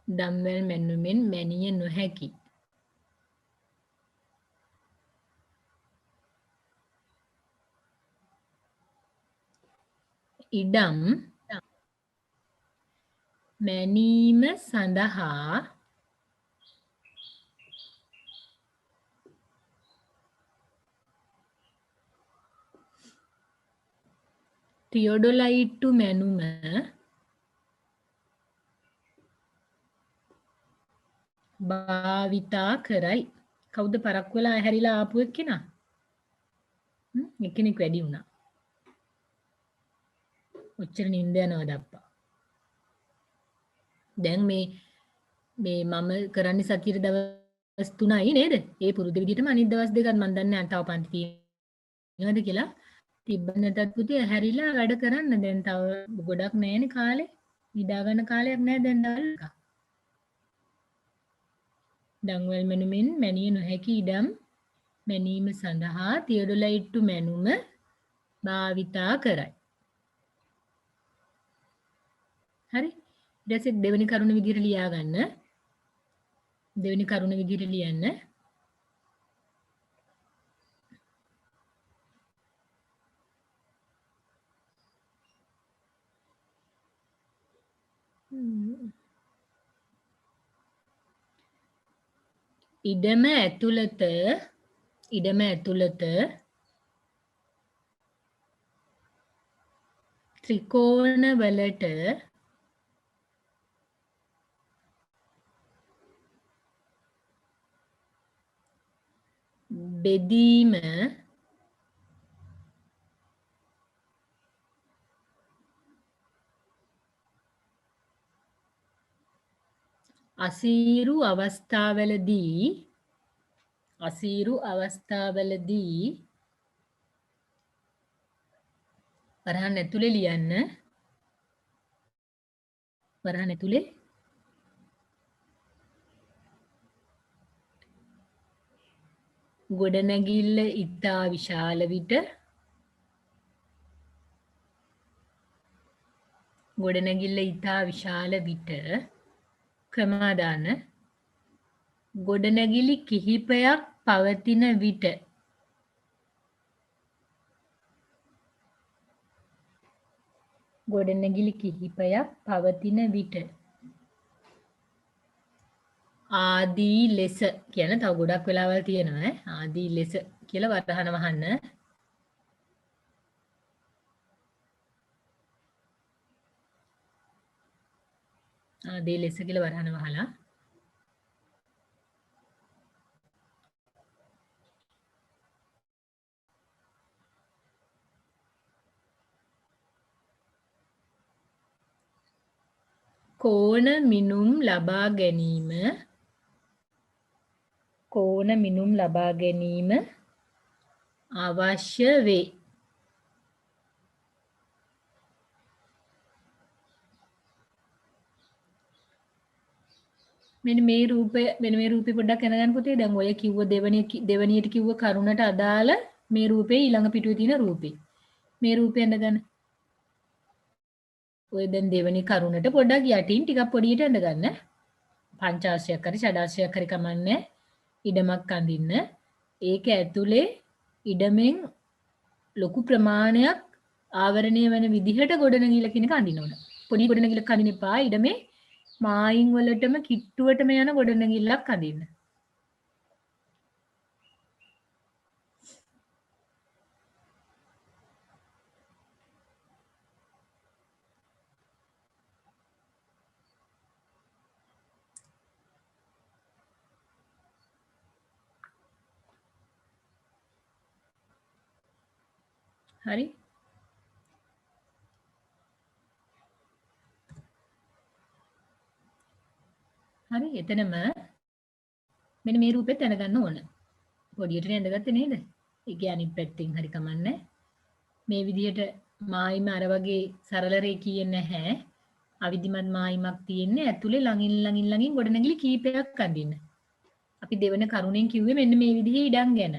දන්වැල් මැනුමින් මැනිය නොහැකි ඉඩම් මැනීම සඳහා තියොඩොලයිට්ටු මැනුම භාවිතා කරයි. කවුද පරක්කු වෙලා ඇහැරිලා ආපු එක්කෙනා? එක්කෙනෙක් වැඩි වුණා. ඔච්චර නිින්ද යනවද අප්පා? දැන් මේ මම කරන්නේ සතියේ දවස් 3යි නේද? ඒ පුරුදු විදිහටම අනිත් දවස් දෙකත් මම දන්නේ නැහැ තව පන්ති තියෙනවද කියලා. තිබ්බනටත් පුතේ ඇහැරිලා වැඩ කරන්න. දැන් තව ගොඩක් නැහැනේ කාලේ. නිදා ගන්න කාලයක් නැහැ දැන් දවල්ක. දන්වැල් මැනුමෙන් මැනිය නොහැකි ඉඩම් මැනීම සඳහා තියොඩොලයිට්ටු මැනුම භාවිතා කරයි. හරි. ඊට පස්සේ දෙවෙනි කරුණ විදිහට ලියා ගන්න. දෙවෙනි කරුණ විදිහට ලියන්න. ඉඩම ඇතුළත ත්‍රිකෝණ වලට බෙදීම අසීරු අවස්ථාවලදී වරහන් ඇතුලේ ලියන්න. වරහන් ඇතුලේ ගොඩනැගිල්ල ඉතා විශාල විට ක්‍රමාදාන ගොඩනැගිලි කිහිපයක් පවතින විට ආදී ලෙස කියන තව ගොඩක් වෙලාවල් තියෙනවා ආදී ලෙස කියලා වරහන වහන්න. ආදී ලෙස කියලා වරහන වහලා කෝණ මිනුම් ලබා ගැනීම අවශ්‍ය වේ. මෙන්න මේ රූපේ පොඩ්ඩක් අරගන්න පුතේ. දැන් ඔය කිව්ව දෙවණියට කිව්ව කරුණට අදාළ මේ රූපේ ඊළඟ පිටුවේ තියෙන රූපේ. මේ රූපේ අඳගන්න. ඔය දැන් දෙවණි කරුණට පොඩ්ඩක් යටින් ටිකක් පොඩියට අඳගන්න. පංචාංශයක් හරි ෂඩාංශයක් හරි කමන්නේ. ඉඩමක් අඳින්න. ඒක ඇතුලේ ඉඩමෙන් ලොකු ප්‍රමාණයක් ආවරණය වෙන විදිහට ගොඩනැගිල්ල කෙනෙක් අඳින්න ඕන. පොඩි ගොඩනැගිල්ලක් අඳින්න එපා. ඉඩමේ මායින් වලටම කිට්ටුවටම යන ගොඩනැගිල්ලක් අඳින්න. හරි. හරි එතනම මෙන්න මේ රූපෙත් දැනගන්න ඕන. පොඩියට නේදගත්තේ නේද? ඒ කියන්නේ අනිත් පැත්තෙන් හරි කමන්නේ. මේ විදිහට මායිම අර වගේ සරල රේඛීය නැහැ. අවිධිමත් මායිමක් තියෙන්නේ ඇතුලේ ළඟින් ගොඩනැගිලි කීපයක් අඳින්න. අපි දෙවන කරුණෙන් කිව්වේ මෙන්න මේ විදිහේ ඉඩම් ගැන.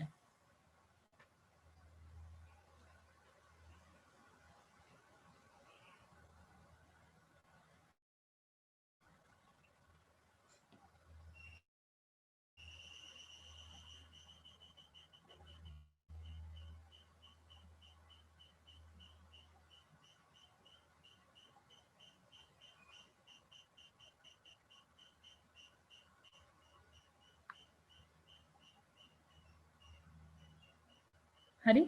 හරි?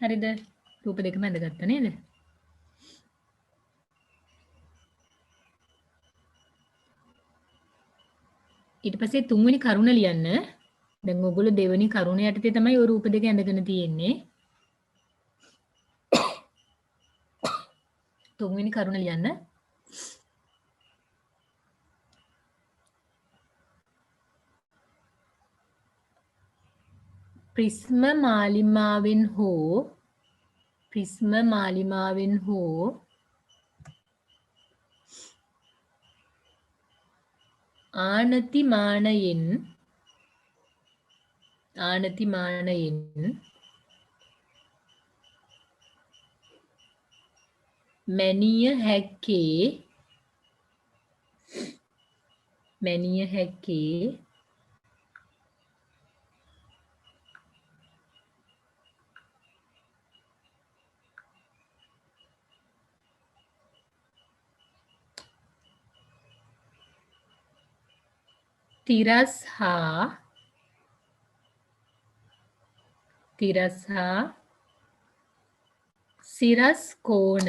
හරිද? රූප දෙකම ඇඳගත්තා නේද? ඊට පස්සේ තුන්වෙනි කරුණ ලියන්න. දැන් ඔයගොල්ලෝ දෙවෙනි කරුණ යටතේ තමයි ওই රූප දෙක ඇඳගෙන තියෙන්නේ. තුන්වෙනි කරුණ ලියන්න. ප්‍රිස්ම මාලිමාවෙන් හෝ ආනතිමානයෙන් මැනිය හැක්කේ තිරස් හා සිරස් කෝණ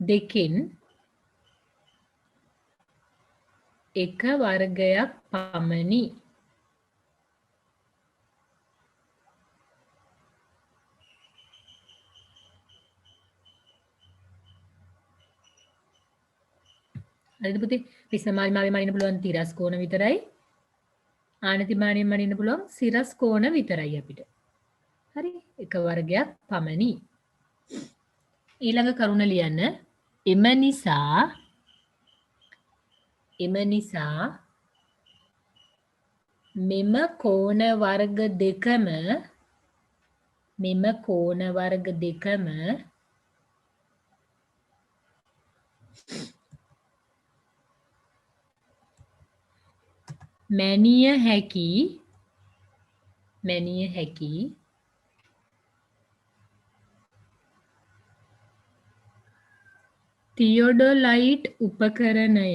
දෙකෙන් එක වර්ගයක් පමණි. හරිද පුතේ? විසමාලිමාවේ මනින්න පුළුවන් තිරස් කෝණ විතරයි. ආනතිමානයෙන් මනින්න පුළුවන් සිරස් කෝණ විතරයි අපිට. හරි? එක වර්ගයක් පමණි. ඊළඟ කරුණ ලියන්න. එම නිසා මෙම කෝණ වර්ග දෙකම මැනිය හැකි තියොඩොලයිට් උපකරණය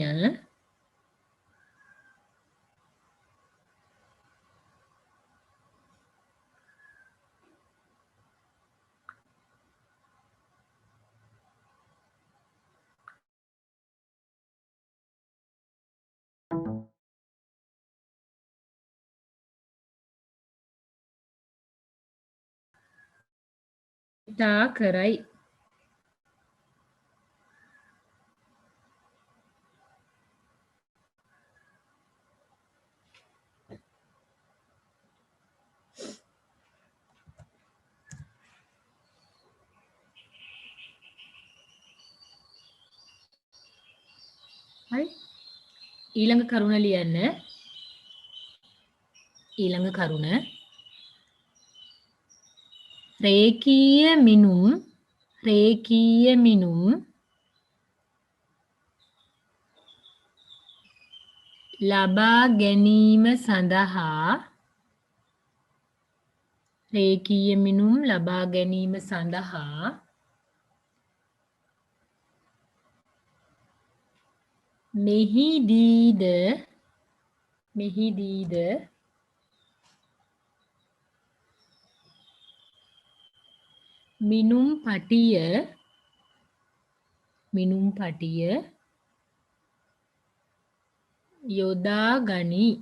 තා කරයි. හරි? ඊළඟ කරුණ ලියන්න. ඊළඟ කරුණ රේඛීය මිනුම් ලබා ගැනීම සඳහා මෙහිදීද මිනුම් පටිය යොදා ගනී.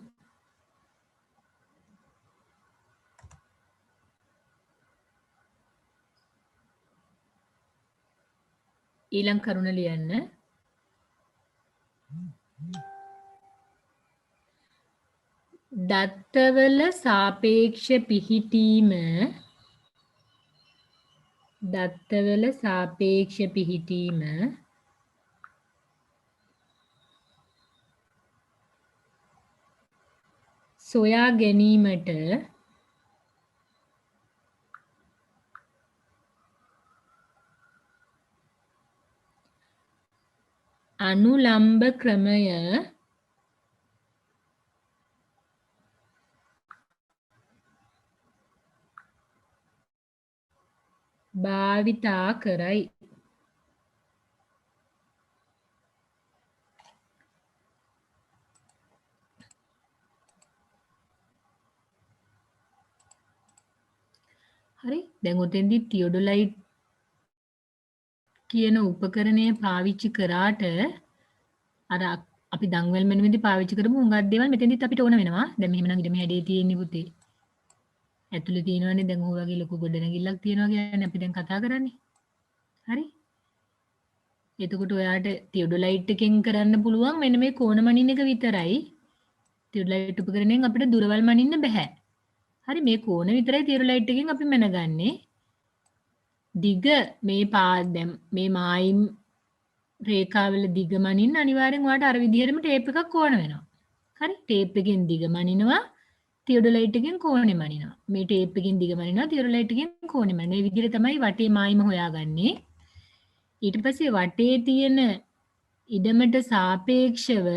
ඊළඟ කරුණ ලියන්න. දත්තවල සාපේක්ෂ පිහිටීම සොයා ගැනීමට අනුලම්බ ක්‍රමය භාවිතා කරයි. හරි? දැන් ඔතෙන්දි තියොඩොලයිට් කියන උපකරණය පාවිච්චි කරාට අර අපි දන්වැල් මැනුමේදී පාවිච්චි කරපු හුඟක් දේවල් මෙතෙන්දිත් අපිට ඕන වෙනවා. දැන් මෙහෙම නම් ඊට මේ හැඩේ තියෙන්නේ පුතේ. ඇතුලේ තියෙනවනේ දැන් ඔය වගේ ලොකු ගොඩනැගිල්ලක් තියෙනවා කියන්නේ අපි දැන් කතා කරන්නේ. හරි? එතකොට ඔයාට තියොඩොලයිට් එකෙන් කරන්න පුළුවන් මෙන්න මේ කෝණ මනින්න එක විතරයි. තියොඩොලයිට් උපකරණයෙන් අපිට දුරවල් මනින්න බෑ. හරි මේ කෝණ විතරයි තියරොලයිට් එකෙන් අපි මැනගන්නේ. දිග මේ දැන් මේ මායිම් රේඛාවල දිග මනින්න අනිවාර්යෙන් ඔයාලට අර විදිහටම ටේප් එකක් ඕන වෙනවා. හරි ටේප් එකෙන් දිග මනිනවා තියොඩොලයිට් එකෙන් කෝණෙ මනිනවා. මේ ටේප් එකෙන් දිග මනිනවා තියොඩොලයිට් එකෙන් කෝණෙ මනිනවා. මේ විදිහට තමයි වටේ මායිම හොයාගන්නේ. ඊට පස්සේ වටේ තියෙන ඉඩමට සාපේක්ෂව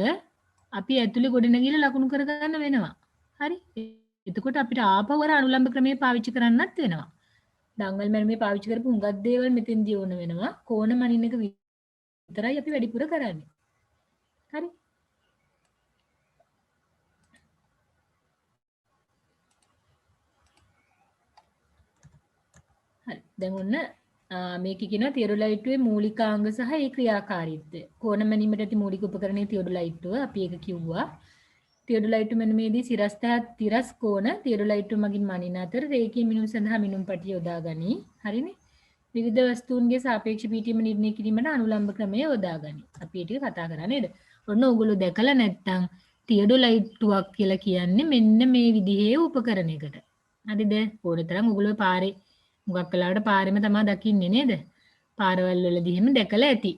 අපි ඇතුලේ ගොඩනැගිල්ල ලකුණු කරගන්න වෙනවා. හරි? එතකොට අපිට ආපහු අර අනුලම්බ ක්‍රමය පාවිච්චි කරන්නත් වෙනවා. දංගල් මැරුමේ පාවිච්චි කරපු හුඟක් දේවල් මෙතෙන්දී ඕන වෙනවා. කෝණ මනින්න එක විතරයි අපි වැඩිපුර කරන්නේ. හරි? හරි. දැන් ඔන්න මේකේ කියනවා තියොඩොලයිට්ටුවේ මූලිකාංග සහ ඒ ක්‍රියාකාරීත්වය. කෝණ මැනීමට ඇති මූලික උපකරණයේ තියොඩොලයිට්ටුව අපි ඒක කිව්වා. තියොඩොලයිට්ටු මැනීමේදී සිරස් තහත් තිරස් කෝණ තියොඩොලයිට්ටු මගින් මනින අතර රේඛීය මිනුම් සඳහා මිනුම් පටිය යොදා ගනී. හරිනේ? විවිධ වස්තුන්ගේ සාපේක්ෂ පිටීම නිර්ණය කිරීමට අනුලම්බ ක්‍රමය යොදා ගනී. අපි ඒ ටික කතා කරා නේද? ඔන්න ඕගොල්ලෝ දැකලා නැත්තම් තියොඩොලයිට්ටුවක් කියලා කියන්නේ මෙන්න මේ විදිහේ උපකරණයකට. හරිද? ඕන තරම් ඔයගොල්ලෝ පාරේ මුගක් වෙලාවට පාරෙම තමයි දකින්නේ නේද? පාරවල් වලදී එහෙම දැකලා ඇති.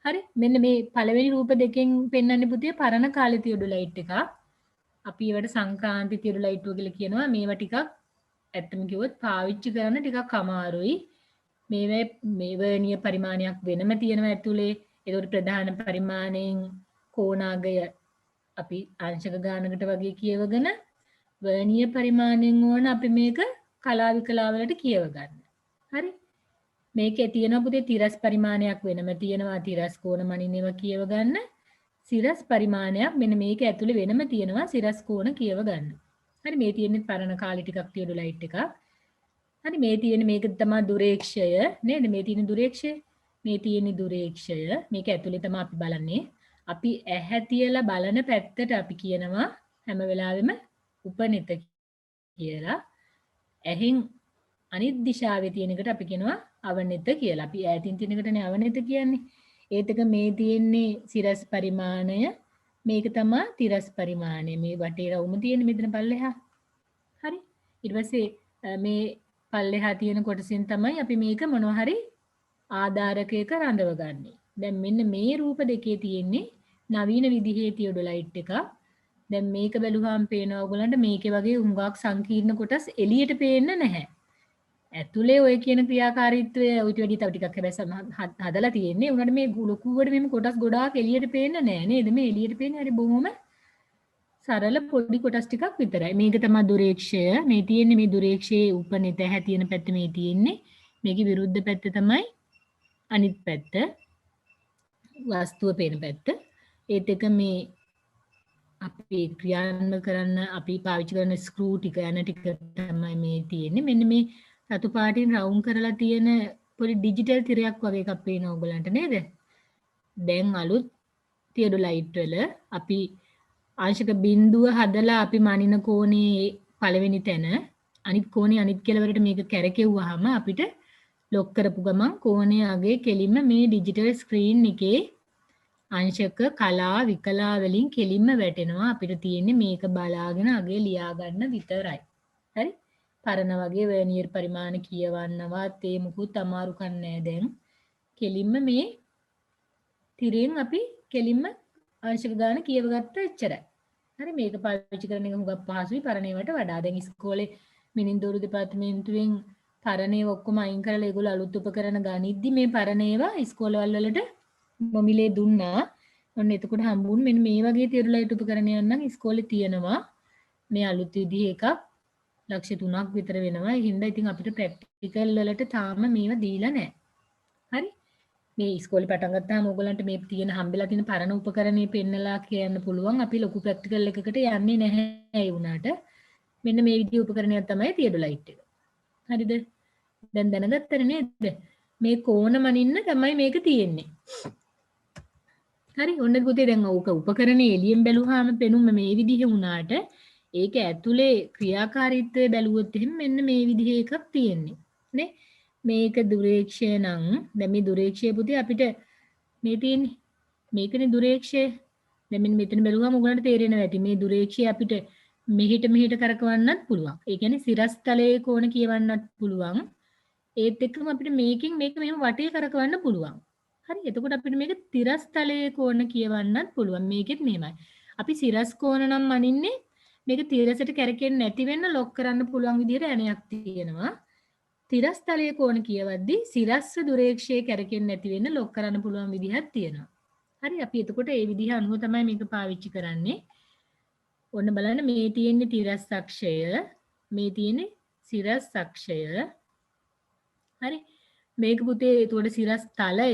හරි? මෙන්න මේ පළවෙනි රූප දෙකෙන් පෙන්වන්නේ පුතේ පරණ කාලේ තියොඩොලයිට් එකක්. අපි ඒවට සංක්‍රාන්ති තියොඩොලයිට්ටුව කියලා කියනවා. මේවා ටිකක් ඇත්තම කිව්වොත් පාවිච්චි කරන්න ටිකක් අමාරුයි. මේ වර්ණීය පරිමාණයක් වෙනම තියෙනවා ඇතුලේ. ඒකට ප්‍රධාන පරිමාණයෙන් කෝණාගය අපි අංශක ගානකට වගේ කියවගෙන වර්ණීය පරිමාණයෙන් ඕන අපි මේක කලා විකලාවලට කියව ගන්න. හරි? මේකේ තියෙනවා පුතේ තිරස් පරිමාණයක් වෙනම තියෙනවා තිරස් කෝණ මනින්නේව කියව ගන්න. සිරස් පරිමාණයක් මෙන්න මේක ඇතුලේ වෙනම තියෙනවා සිරස් කෝණ කියව ගන්න. හරි මේ තියෙන්නේ පරණ කාලේ ටිකක් තියොඩොලයිට් එකක්. හරි මේ තියෙන මේක තමයි දුරේක්ෂය නේද? මේ තියෙන දුරේක්ෂය. මේ තියෙන දුරේක්ෂය. මේක ඇතුලේ තමයි අපි බලන්නේ. අපි ඇහැ තියලා බලන පැත්තට අපි කියනවා හැම වෙලාවෙම උපනෙත කියලා. ඇහෙන් අනිත් දිශාවේ තියෙන එකට අපි කියනවා අවනෙත කියලා. අපි ඈතින් තියෙන එකටනේ අවනෙත කියන්නේ. ඒත් එක මේ තියෙන්නේ සිරස් පරිමාණය. මේක තමයි තිරස් පරිමාණය. මේ වටේ රවුම තියෙන මෙතන පල්ලෙහා. හරි? ඊට පස්සේ මේ පල්ලෙහා තියෙන කොටසින් තමයි අපි මේක මොනවා හරි ආධාරකයක රඳවගන්නේ. දැන් මෙන්න මේ රූප දෙකේ තියෙන්නේ නවීන විදිහේ තියොඩොලයිට් එකක්. දැන් මේක බැලුවාම පේනවා ඔයගලන්ට මේකේ වගේ හුඟක් සංකීර්ණ කොටස් එළියට පේන්නේ නැහැ. ඇතුලේ ඔය කියන ක්‍රියාකාරීත්වය ඊට වැඩි තව ටිකක් හැබැයි හදලා තියෙන්නේ. උනට මේ ලොකුවට මේ කොටස් ගොඩාක් එළියට පේන්නේ නැහැ නේද? මේ එළියට පේන්නේ හරි බොහොම සරල පොඩි කොටස් ටිකක් විතරයි. මේක තමයි දුරේක්ෂය. මේ තියෙන්නේ මේ දුරේක්ෂයේ උපනෙත හැ තියෙන පැත්ත මේ තියෙන්නේ. මේකේ විරුද්ධ පැත්ත තමයි අනිත් පැත්ත. වස්තුව පේන පැත්ත. ඒත් එක මේ අපි ක්‍රියාත්මක කරන්න අපි පාවිච්චි කරන ස්ක්‍රූ ටික යන ටික තමයි මේ තියෙන්නේ. මෙන්න මේ රතු පාටින් රවුම් කරලා තියෙන පොඩි ඩිජිටල් තිරයක් වගේ එකක් පේනවා ඔයගලන්ට නේද? දැන් අලුත් තියොඩොලයිට් වල අපි ආංශක බිඳුව හදලා අපි මනින කෝණේ පළවෙනි තැන අනිත් කෝණේ අනිත් කෙළවරට මේක කැරකෙව්වහම අපිට ලොක් කරපු ගමන් කෝණයේ අගේ කෙලින්ම මේ ඩිජිටල් ස්ක්‍රීන් එකේ අංශක කලා විකලා වලින් කෙලින්ම වැටෙනවා. අපිට තියෙන්නේ මේක බලාගෙන අගේ ලියා ගන්න විතරයි. හරි? පරණ වගේ වර්නියර් පරිමාණ කියවන්නවත් ඒ මුකුත් අමාරු කන්නේ දැන්. කෙලින්ම මේ තිරෙන් අපි කෙලින්ම අංශක ගාන කියවගත්ත එච්චරයි. හරි මේක පාවිච්චි කරන එක හුඟක් පහසුයි පරණ ඒවාට වඩා. දැන් ඉස්කෝලේ මිනින්දෝරු දෙපාර්තමේන්තුවෙන් පරණ ඒවා ඔක්කොම අයින් කරලා ඒගොල්ලෝ අලුත් උපකරණ ගනිද්දි මේ පරණ ඒවා ඉස්කෝලවල වලට මොමිලේ දුන්නා. ඔන්න එතකොට හම්බුන් මෙන්න මේ වගේ තියොඩොලයිට් උපකරණයක් නම් ඉස්කෝලේ තියෙනවා. මේ අලුත් විදිහ එකක් ලක්ෂ 3ක් විතර වෙනවා. ඒ හින්දා ඉතින් අපිට ප්‍රැක්ටිකල් වලට තාම මේවා දීලා නැහැ. හරි? මේ ඉස්කෝලේ පටන් ගත්තාම ඕගොල්ලන්ට මේ තියෙන හම්බෙලා තියෙන පරණ උපකරණේ පෙන්නලා කියන්න පුළුවන්. අපි ලොකු ප්‍රැක්ටිකල් එකකට යන්නේ නැහැ ඒ වුණාට. මෙන්න මේ විදිහේ උපකරණයක් තමයි තියොඩොලයිට් එක. හරිද? දැන් දැනගත්තනේ නේද? මේ කෝණ මනින්න තමයි මේක තියෙන්නේ. හරි ඔන්න පුතේ දැන් ඕක උපකරණේ එළියෙන් බැලුවාම පෙනුම මේ විදිහ වුණාට ඒක ඇතුලේ ක්‍රියාකාරීත්වය බැලුවොත් එහෙනම් මෙන්න මේ විදිහ එකක් තියෙන්නේ නේ මේක දුරේක්ෂය නම් දැන් මේ දුරේක්ෂය පුතේ අපිට මේ තියෙන්නේ මේකනේ දුරේක්ෂය දැන් මෙන්න මෙතන බැලුවාම ඔයගලන්ට තේරෙනවා ඇති මේ දුරේක්ෂය අපිට මෙහිට කරකවන්නත් පුළුවන්. ඒ කියන්නේ සිරස් තලයේ කෝණ කියවන්නත් පුළුවන්. ඒත් එක්කම අපිට මේකෙන් මේක මෙහෙම වටේ කරකවන්න පුළුවන්. හරි. එතකොට අපිට මේක තිරස් තලයේ කෝණ කියවන්නත් පුළුවන්. මේකෙත් මෙහෙමයි. අපි සිරස් කෝණ නම් අනින්නේ මේක තිරසට කැරකෙන්නේ නැති වෙන්න ලොක් කරන්න පුළුවන් විදිහට ඇණයක් තියෙනවා. තිරස් තලයේ කෝණ කියවද්දී සිරස්ව දුරේක්ෂයේ කැරකෙන්නේ නැති වෙන්න ලොක් කරන්න පුළුවන් විදිහක් තියෙනවා. හරි. අපි එතකොට ඒ විදිහ අනුව තමයි මේක පාවිච්චි කරන්නේ. ඔන්න බලන්න මේ තියෙන්නේ තිරස් අක්ෂය, මේ තියෙන්නේ සිරස් අක්ෂය. හරි. මේක පුතේ එතකොට සිරස් තලය,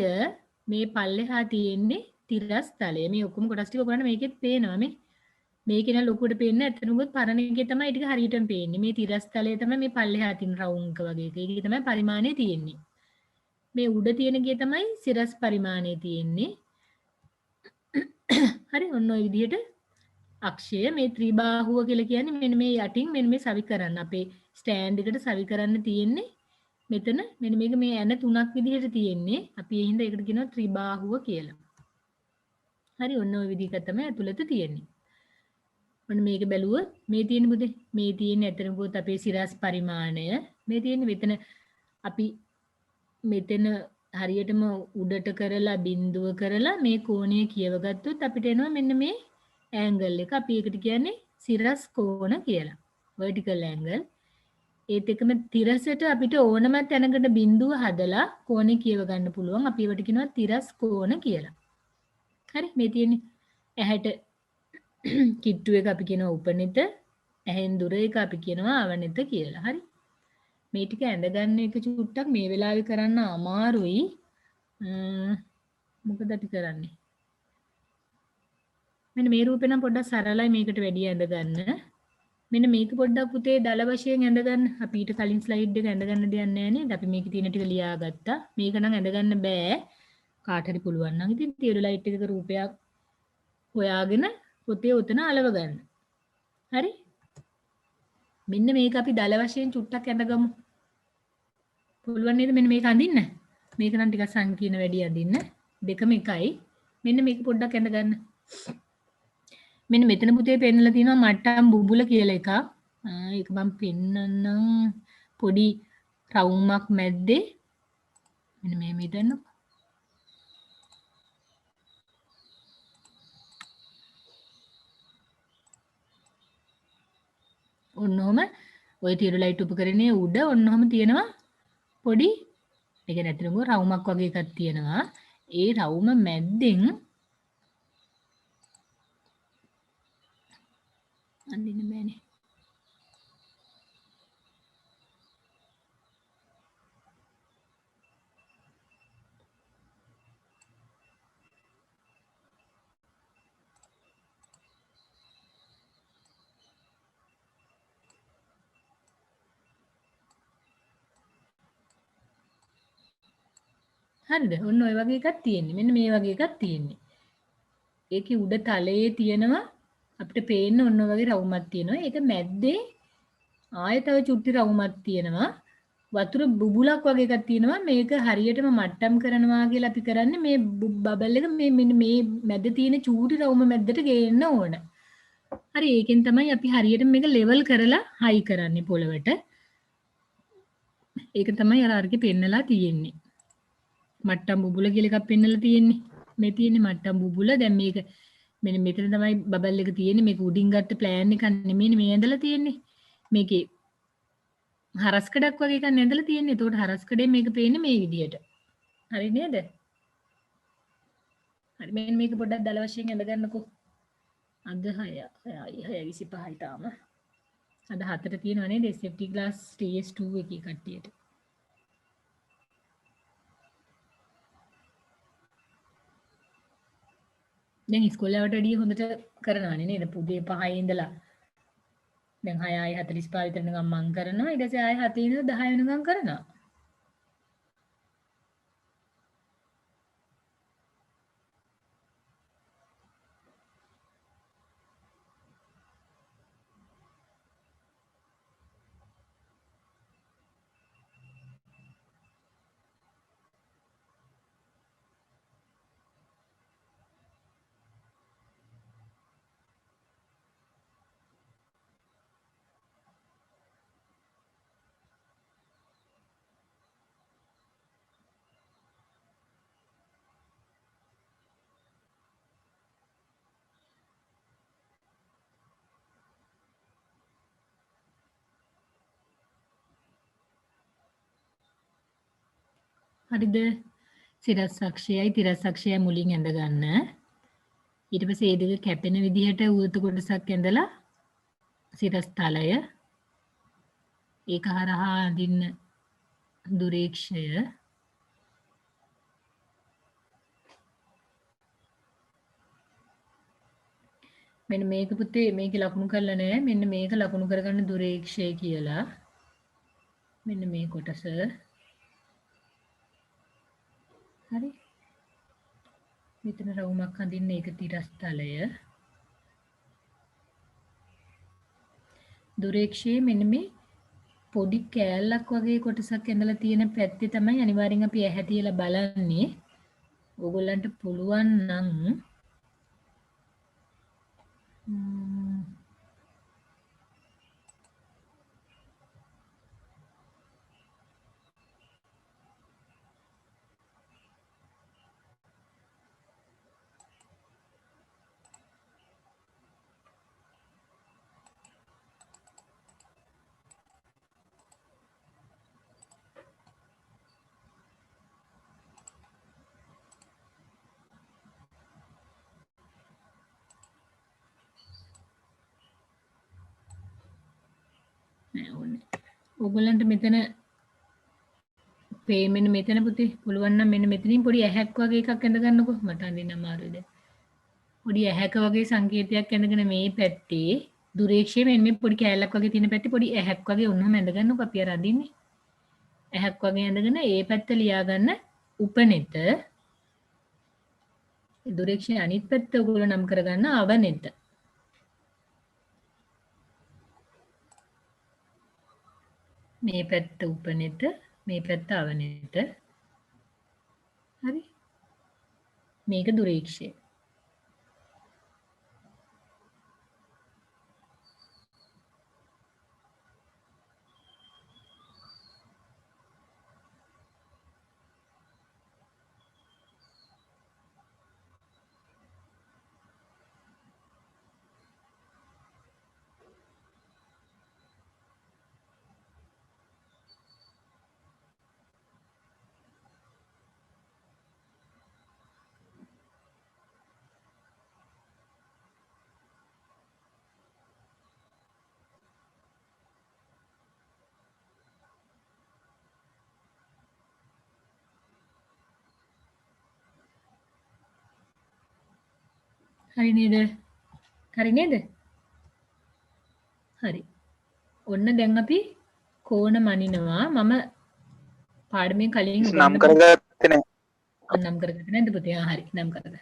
මේ පල්ලෙහා තියෙන්නේ තිරස් තලය. මේ ඔක්කොම කොටස් ටික ඔයගොල්ලන්ට මේකෙත් පේනවා මේ. මේකේ නම් ලොකුවට පේන්නේ නැත්නම් උගත් පරණ එකේ තමයි ටික හරියටම පේන්නේ. මේ තිරස් තලය තමයි මේ පල්ලෙහා තියෙන රවුම් එක වගේ එක. ඒකේ තමයි පරිමාණය තියෙන්නේ. මේ උඩ තියෙන ගේ තමයි සිරස් පරිමාණය තියෙන්නේ. හරි. ඔන්න ඔය විදිහට අක්ෂය මේ ත්‍රිබාහුව කියලා කියන්නේ මෙන්න මේ යටින් මෙන්න මේ සවි කරන්න. අපේ ස්ටෑන්ඩ් එකට සවි කරන්න තියෙන්නේ මෙතන මෙන්න මේක මේ ඇන තුනක් විදිහට තියෙන්නේ. අපි ඒ හින්දා ඒකට කියනවා ත්‍රිබාහුව කියලා. හරි. ඔන්න ඔය විදිහක තමයි ඇතුළත තියෙන්නේ. ඔන්න මේක බැලුවොත් මේ තියෙන පුතේ මේ තියෙන්නේ ඇත්තටම පුතේ අපේ සිරස් පරිමාණය. මේ තියෙන්නේ මෙතන අපි මෙතන හරියටම උඩට කරලා බිඳුව කරලා මේ කෝණය කියවගත්තොත් අපිට එනවා මෙන්න මේ ඇන්ගල් එක. අපි ඒකට කියන්නේ සිරස් කෝණ කියලා. vertical angle. ඒත් එකම තිරසට අපිට ඕනම තැනකට බිඳුව හදලා කෝණේ කියව ගන්න පුළුවන්. අපි ඒවට කියනවා තිරස් කෝණ කියලා. හරි. මේ තියෙන්නේ ඇහැට කිට්ටු එක අපි කියනවා උපනෙත, ඇහෙන් දුර එක අපි කියනවා අවනෙත කියලා. හරි. මේ ටික ඇඳ ගන්න එක චුට්ටක් මේ වෙලාවේ කරන්න අමාරුයි. මොකද අපි කරන්නේ? මෙන්න මේ රූපේ නම් පොඩ්ඩක් සරලයි මේකට වැඩිය ඇඳ ගන්න. මෙන්න මේක පොඩ්ඩක් පුතේ දල වශයෙන් ඇඳ ගන්න. අපි ඊට කලින් ස්ලයිඩ් එක ඇඳ ගන්න දෙයක් නැහැ නේද? අපි මේකේ තියෙන ටික ලියාගත්තා. මේක නම් ඇඳ ගන්න බෑ. කාට හරි පුළුවන් නම් ඉතින් තියුලයිට් එකක රූපයක් හොයාගෙන පුතේ උතන අලව ගන්න. හරි? මෙන්න මේක අපි දල වශයෙන් චුට්ටක් ඇඳගමු. පුළුවන් නේද මෙන්න මේක අඳින්න? මේක නම් ටිකක් සංකීර්ණ වැඩි අඳින්න. දෙකම එකයි. මෙන්න මේක පොඩ්ඩක් ඇඳ ගන්න. මෙන්න මෙතන පුතේ පෙන්නලා තියෙනවා මට්ටම් බුබුල කියලා එකක්. ඒක මම පෙන්නන්නම් පොඩි රවුමක් මැද්දේ. මෙන්න මේ මෙතන. ඔන්නෝම ඔය තියුලයිට් උපකරණයේ උඩ ඔන්නෝම තියෙනවා පොඩි ඒක නැතිනම රවුමක් වගේ එකක් තියෙනවා. ඒ රවුම මැද්දෙන් අඳින්න බෑනේ. හරිද? ඔන්න ඔය වගේ එකක් තියෙන්නේ. මෙන්න මේ වගේ එකක් තියෙන්නේ. ඒකේ උඩ තලයේ තියෙනවා අපිට පේන්න ඔන්න වගේ රවුමක් තියෙනවා. ඒක මැද්දේ ආයතව චුට්ටි රවුමක් තියෙනවා. වතුර බුබුලක් වගේ එකක් තියෙනවා. මේක හරියටම මට්ටම් කරනවා කියලා අපි කරන්නේ මේ බබල් එක මේ මැද තියෙන චූටි රවුම මැද්දට ගේන්න ඕන. හරි ඒකෙන් තමයි අපි හරියට මේක ලෙවල් කරලා හයි කරන්නේ පොළවට. ඒක තමයි අර අර්ගේ පෙන්නලා තියෙන්නේ. මට්ටම් බුබුල කියලා එකක් පෙන්නලා තියෙන්නේ. මේ තියෙන්නේ මට්ටම් බුබුල. දැන් මේක මෙන්න මෙතන තමයි බබල් එක තියෙන්නේ. මේක උඩින් ගත්ත ප්ලෑන් එකක් නෙමෙයි මේ ඇඳලා තියෙන්නේ. මේකේ හරස්කඩක් වගේ එකක් ඇඳලා තියෙන්නේ. ඒතකොට හරස්කඩේ මේක පේන්නේ මේ විදියට. හරි නේද? හරි මෙන්න මේක පොඩ්ඩක් දල වශයෙන් ඇඳ ගන්නකෝ. අද 6:25යි තාම. අද 4ට තියෙනවා නේද SFT class TS2 එකේ කට්ටියට. දැන් ඉස්කෝලේ යවට වැඩිය හොඳට කරනවානේ නේද? පුදේ 5 ඉඳලා දැන් 6:45 විතර නිකන් මං කරනවා. ඊට පස්සේ ආයෙ 7 ඉඳලා 10 වෙනකම් කරනවා. හරිද? සිරස් අක්ෂයයි තිරස් අක්ෂයයි මුලින් ඇඳ ගන්න. ඊට පස්සේ ඒ දෙක කැපෙන විදිහට උවත කොටසක් ඇඳලා සිරස් තලය ඒක හරහා අඳින්න දුරේක්ෂය. මෙන්න මේක පුතේ මේක ලකුණු කරලා නැහැ. මෙන්න මේක ලකුණු කරගන්න දුරේක්ෂය කියලා. මෙන්න මේ කොටස. හරි. මෙතන රවුමක් අඳින්න ඒක තිරස් තලය. දුරේක්ෂයේ මෙන්න මේ පොඩි කෑල්ලක් වගේ කොටසක් ඇඳලා තියෙන පැත්තේ තමයි අනිවාර්යෙන් අපි ඇහැ තියලා බලන්නේ. ඕගොල්ලන්ට පුළුවන් නම් ඕගොල්ලන්ට මෙතන මෙන්න මෙතන පුතේ පුළුවන් නම් මෙන්න මෙතනින් පොඩි ඇහැක් වගේ එකක් ඇඳ ගන්නකො. මට අඳින්න අමාරුයි දැන්. පොඩි ඇහැක වගේ සංකේතයක් ඇඳගෙන මේ පැත්තේ දුරේක්ෂයේ මෙන්න මේ පොඩි කෑල්ලක් වගේ තියෙන පැත්තේ පොඩි ඇහැක් වගේ වුණාම ඇඳ ගන්නකො අපි අර අඳින්නේ. ඇහැක් වගේ ඇඳගෙන ඒ පැත්ත ලියා ගන්න උපනෙත. දුරේක්ෂයේ අනිත් පැත්ත ඔයගොල්ලෝ නම් කරගන්න අවනෙත. මේ පැත්ත උපනෙත මේ පැත්ත අවනෙත. හරි. මේක දුරේක්ෂය. හරි නේද? හරි නේද? හරි. ඔන්න දැන් අපි කෝණ මනිනවා. මම පාඩමේ කලින් නම් කරගත්තේ නැහැ. නම් කරගත්තේ නැද්ද පුතේ? හරි. නම් කරගන්න.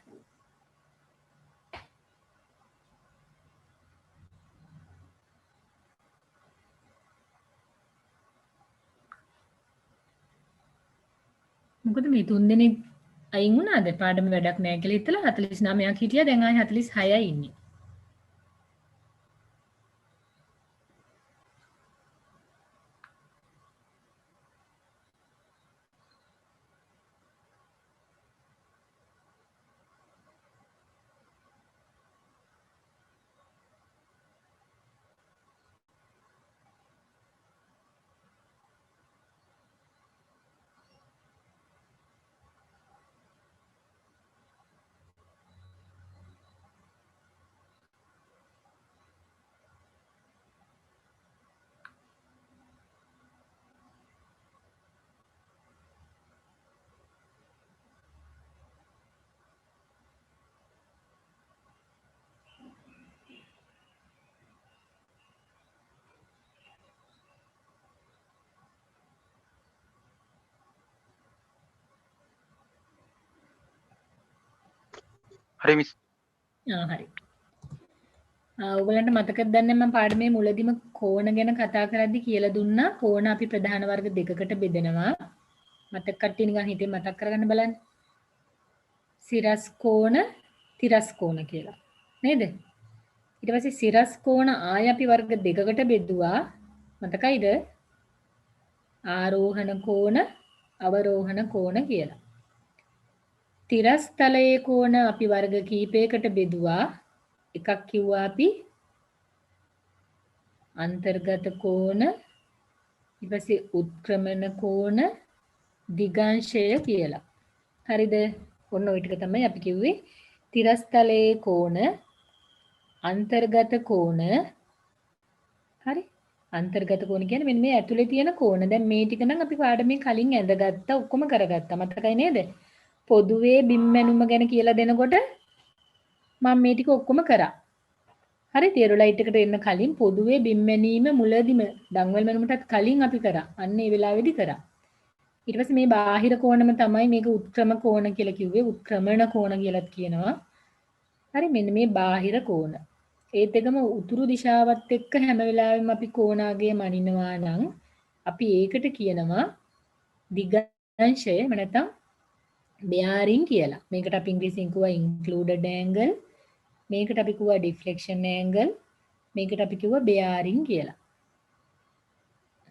මොකද මේ තුන් දෙනෙක් අයින් වුණාද? පාඩම වැඩක් නැහැ කියලා හිතලා 49ක් හිටියා. දැන් ආයේ 46යි ඉන්නේ. හරි මිස්. හරි. ඔයගලන්ට මතකද දන්නේ මම පාඩමේ මුලදිම කෝණ ගැන කතා කරද්දි කියලා දුන්නා කෝණ අපි ප්‍රධාන වර්ග දෙකකට බෙදනවා. මතක කට්ටිය නිකන් හිතේ මතක් කරගන්න බලන්න. සිරස් කෝණ, තිරස් කෝණ කියලා. නේද? ඊට පස්සේ සිරස් කෝණ ආය අපි වර්ග දෙකකට බෙදුවා. මතකයිද? ආරෝහණ කෝණ, අවරෝහණ කෝණ කියලා. තිරස් තලයේ කෝණ අපි වර්ග කීපයකට බෙදුවා. එකක් කිව්වා අපි අන්තර්ගත කෝණ, ඊට පස්සේ උත්ක්‍රමණ කෝණ, දිගංශය කියලා. හරිද? ඔන්න ওই ටික තමයි අපි කිව්වේ තිරස්තලයේ කෝණ, අන්තර්ගත කෝණ. හරි? අන්තර්ගත කෝණ කියන්නේ මෙන්න මේ ඇතුලේ තියෙන කෝණ. දැන් මේ ටික නම් අපි පාඩමේ කලින් ඇඳගත්තා, ඔක්කොම කරගත්තා. මතකයි නේද? පොදුවේ බිම් මැනුම ගැන කියලා දෙනකොට මම මේ ටික ඔක්කොම කරා. හරි තියරොලයිට් එකට එන්න කලින් පොදුවේ බිම් මැනීම මුලදිම දන්වැල් මැනුමටත් කලින් අපි කරා. අන්න ඒ වෙලාවේදී කරා. ඊට පස්සේ මේ බාහිර කෝණම තමයි මේක උත්ක්‍රම කෝණ කියලා කිව්වේ. උත්ක්‍රමණ කෝණ කියලාත් කියනවා. හරි මෙන්න මේ බාහිර කෝණ. ඒත් එකම උතුරු දිශාවත් එක්ක හැම වෙලාවෙම අපි කෝණාගය මනිනවා නම් අපි ඒකට කියනවා දිගංශය එහෙම නැත්නම් bearing කියලා. මේකට අපි ඉංග්‍රීසියෙන් කිව්වා included angle. මේකට අපි කිව්වා deflection angle. මේකට අපි කිව්වා bearing කියලා.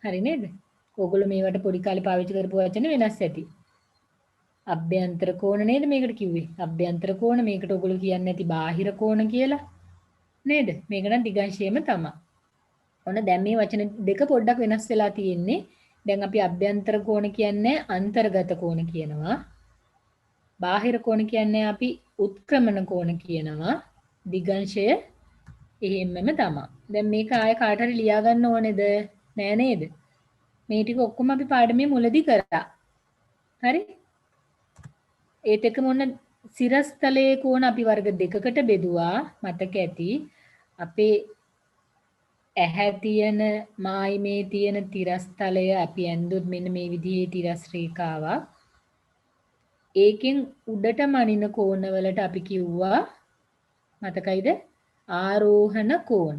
හරි නේද? ඕගොල්ලෝ මේවට පොඩි කාලේ පාවිච්චි කරපු වචන වෙනස් ඇති. අභ්‍යන්තර කෝණ නේද මේකට කිව්වේ? අභ්‍යන්තර කෝණ මේකට ඕගොල්ලෝ කියන්නේ නැති බාහිර කෝණ කියලා. නේද? මේක නම් දිගංශයම තමයි. ඔන්න දැන් මේ වචන දෙක පොඩ්ඩක් වෙනස් වෙලා තියෙන්නේ. දැන් අපි අභ්‍යන්තර කෝණ කියන්නේ අන්තර්ගත කෝණ කියනවා. බාහිර කෝණ කියන්නේ අපි උත්ක්‍රමණ කෝණ කියනවා. දිගංශය එහෙම්මම තමයි. දැන් මේක ආයෙ කාට හරි ලියා ගන්න ඕනේද? නෑ නේද? මේ ටික ඔක්කොම අපි පාඩමේ මුලදී කරා. හරි? ඒත් එක්කම ඔන්න සිරස්තලයේ කෝණ අපි වර්ග දෙකකට බෙදුවා. මතක ඇති. අපේ ඇහැ තියෙන මායිමේ තියෙන තිරස්තලය අපි ඇන්දොත් මෙන්න මේ විදිහේ තිරස් රේඛාවක්. ඒකෙන් උඩට මනින කෝණවලට අපි කිව්වා මතකයිද? ආරෝහණ කෝණ.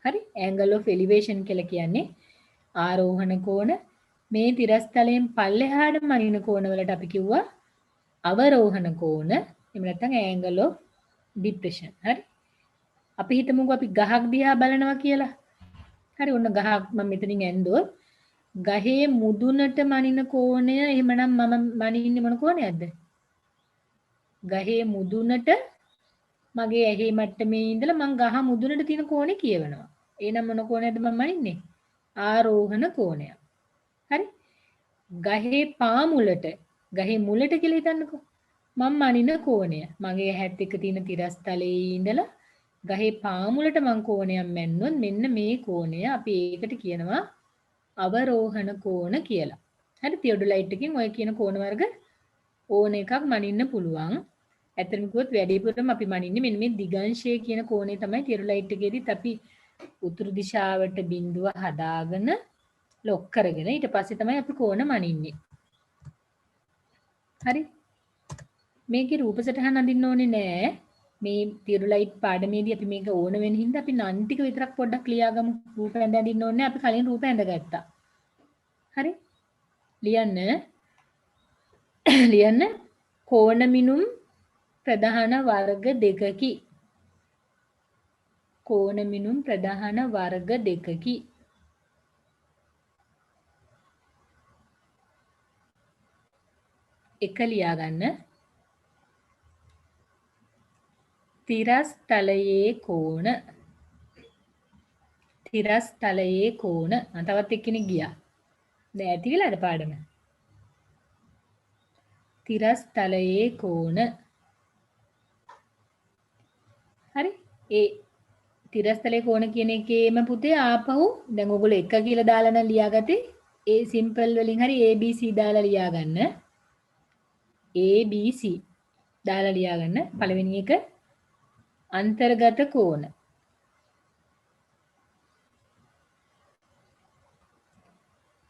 හරි? angle of elevation කියලා කියන්නේ ආරෝහණ කෝණ. මේ තිරස්තලයෙන් පල්ලෙහාට මනින කෝණවලට අපි කිව්වා අවරෝහණ කෝණ. එහෙම නැත්නම් angle of depression. හරි? අපි හිතමුකෝ අපි ගහක් දිහා බලනවා කියලා. හරි ඔන්න ගහක් මම මෙතනින් ඇන්දොත් ගහේ මුදුනට මනින කෝණය එහෙමනම් මම මනින්නේ මොන කෝණයක්ද? ගහේ මුදුනට මගේ ඇහි මට්ටමේ ඉඳලා මං ගහ මුදුනට තියෙන කෝණේ කියවනවා. එහෙනම් මොන කෝණයක්ද මම මනින්නේ? ආරෝහණ කෝණය. හරි? ගහේ පාමුලට ගහේ මුලට කියලා හිතන්නකෝ. මම මනින කෝණය මගේ ඇහත් එක්ක තියෙන තිරස්තලයේ ඉඳලා ගහේ පාමුලට මං කෝණයක් මැන්නොත් මෙන්න මේ කෝණය අපි ඒකට කියනවා අවරෝහණ කෝණ කියලා. හරි තියොඩොලයිට් එකකින් ඔය කියන කෝණ වර්ග ඕන එකක් මනින්න පුළුවන්. ඇත්තටම කිව්වොත් වැඩිපුරම අපි මනින්නේ මෙන්න මේ දිගංශය කියන කෝණය තමයි තියොඩොලයිට් එකේදීත් අපි උතුරු දිශාවට බිඳුව හදාගෙන ලොක් කරගෙන ඊට පස්සේ තමයි අපි කෝණ මනින්නේ. හරි? මේකේ රූප සටහන අඳින්න ඕනේ නෑ. මේ තියොඩොලයිට් පාඩමේදී අපි මේක ඕන වෙන හින්දා අපි නම් ටික විතරක් පොඩ්ඩක් ලියාගමු. රූප ඇඳ අඳින්න ඕනේ අපි කලින් රූප ඇඳගත්තා. හරි? ලියන්න කෝණ මිනුම් ප්‍රධාන වර්ග දෙකකි. කෝණ මිනුම් ප්‍රධාන වර්ග දෙකකි. එක ලියාගන්න. තිරස්තලයේ කෝණ. තිරස්තලයේ කෝණ. තවත් එක්කෙනෙක් ගියා. දැන් ඇති වෙලාද පාඩම? තිරස්තලයේ කෝණ. හරි? ඒ තිරස්තලයේ කෝණ කියන එකේම පුතේ ආපහු දැන් ඔයගොල්ලෝ එක කියලා දාලා නම් ලියාගත්තේ ඒ සිම්පල් වලින් හරි ABC දාලා ලියාගන්න. ABC දාලා ලියාගන්න. පළවෙනි එක අන්තර්ගත කෝණ.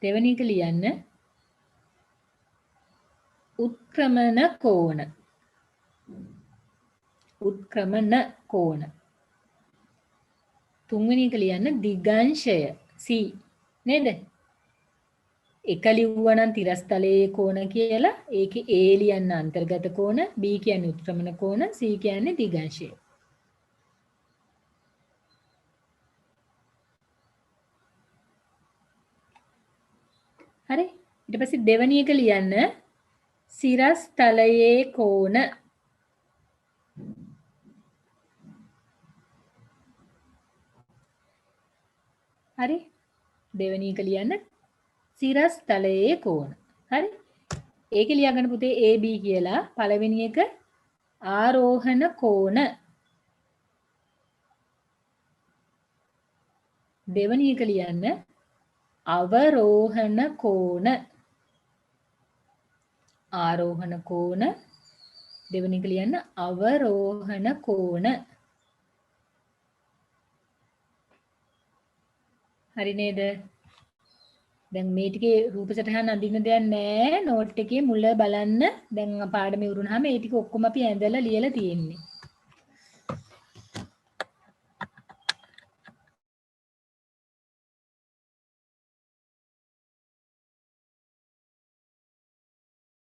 දෙවෙනි එක ලියන්න උත්ක්‍රමණ කෝණ. උත්ක්‍රමණ කෝණ. තුන්වෙනි එක ලියන්න දිගංශය C නේද? එක ලිව්වා නම් තිරස්තලයේ කෝණ කියලා. ඒකේ A ලියන්න අන්තර්ගත කෝණ, B කියන්නේ උත්ක්‍රමණ කෝණ, C කියන්නේ දිගංශය. හරි? ඊට පස්සේ දෙවෙනි එක ලියන්න සිරස්තලයේ කෝණ. හරි? දෙවෙනි එක ලියන්න සිරස්තලයේ කෝණ. හරි? ඒක ලියාගන්න පුතේ AB කියලා. පළවෙනි එක ආරෝහණ කෝණ. දෙවෙනි එක ලියන්න අවරෝහණ කෝණ. ආරෝහණ කෝණ. දෙවෙනි එක ලියන්න අවරෝහණ කෝණ. හරි නේද? දැන් මේ ටිකේ රූප සටහන් අඳින්න දෙයක් නැහැ. නෝට් එකේ මුල බලන්න. දැන් පාඩම ඉවරුනහම මේ ටික ඔක්කොම අපි ඇඳලා ලියලා තියෙන්නේ.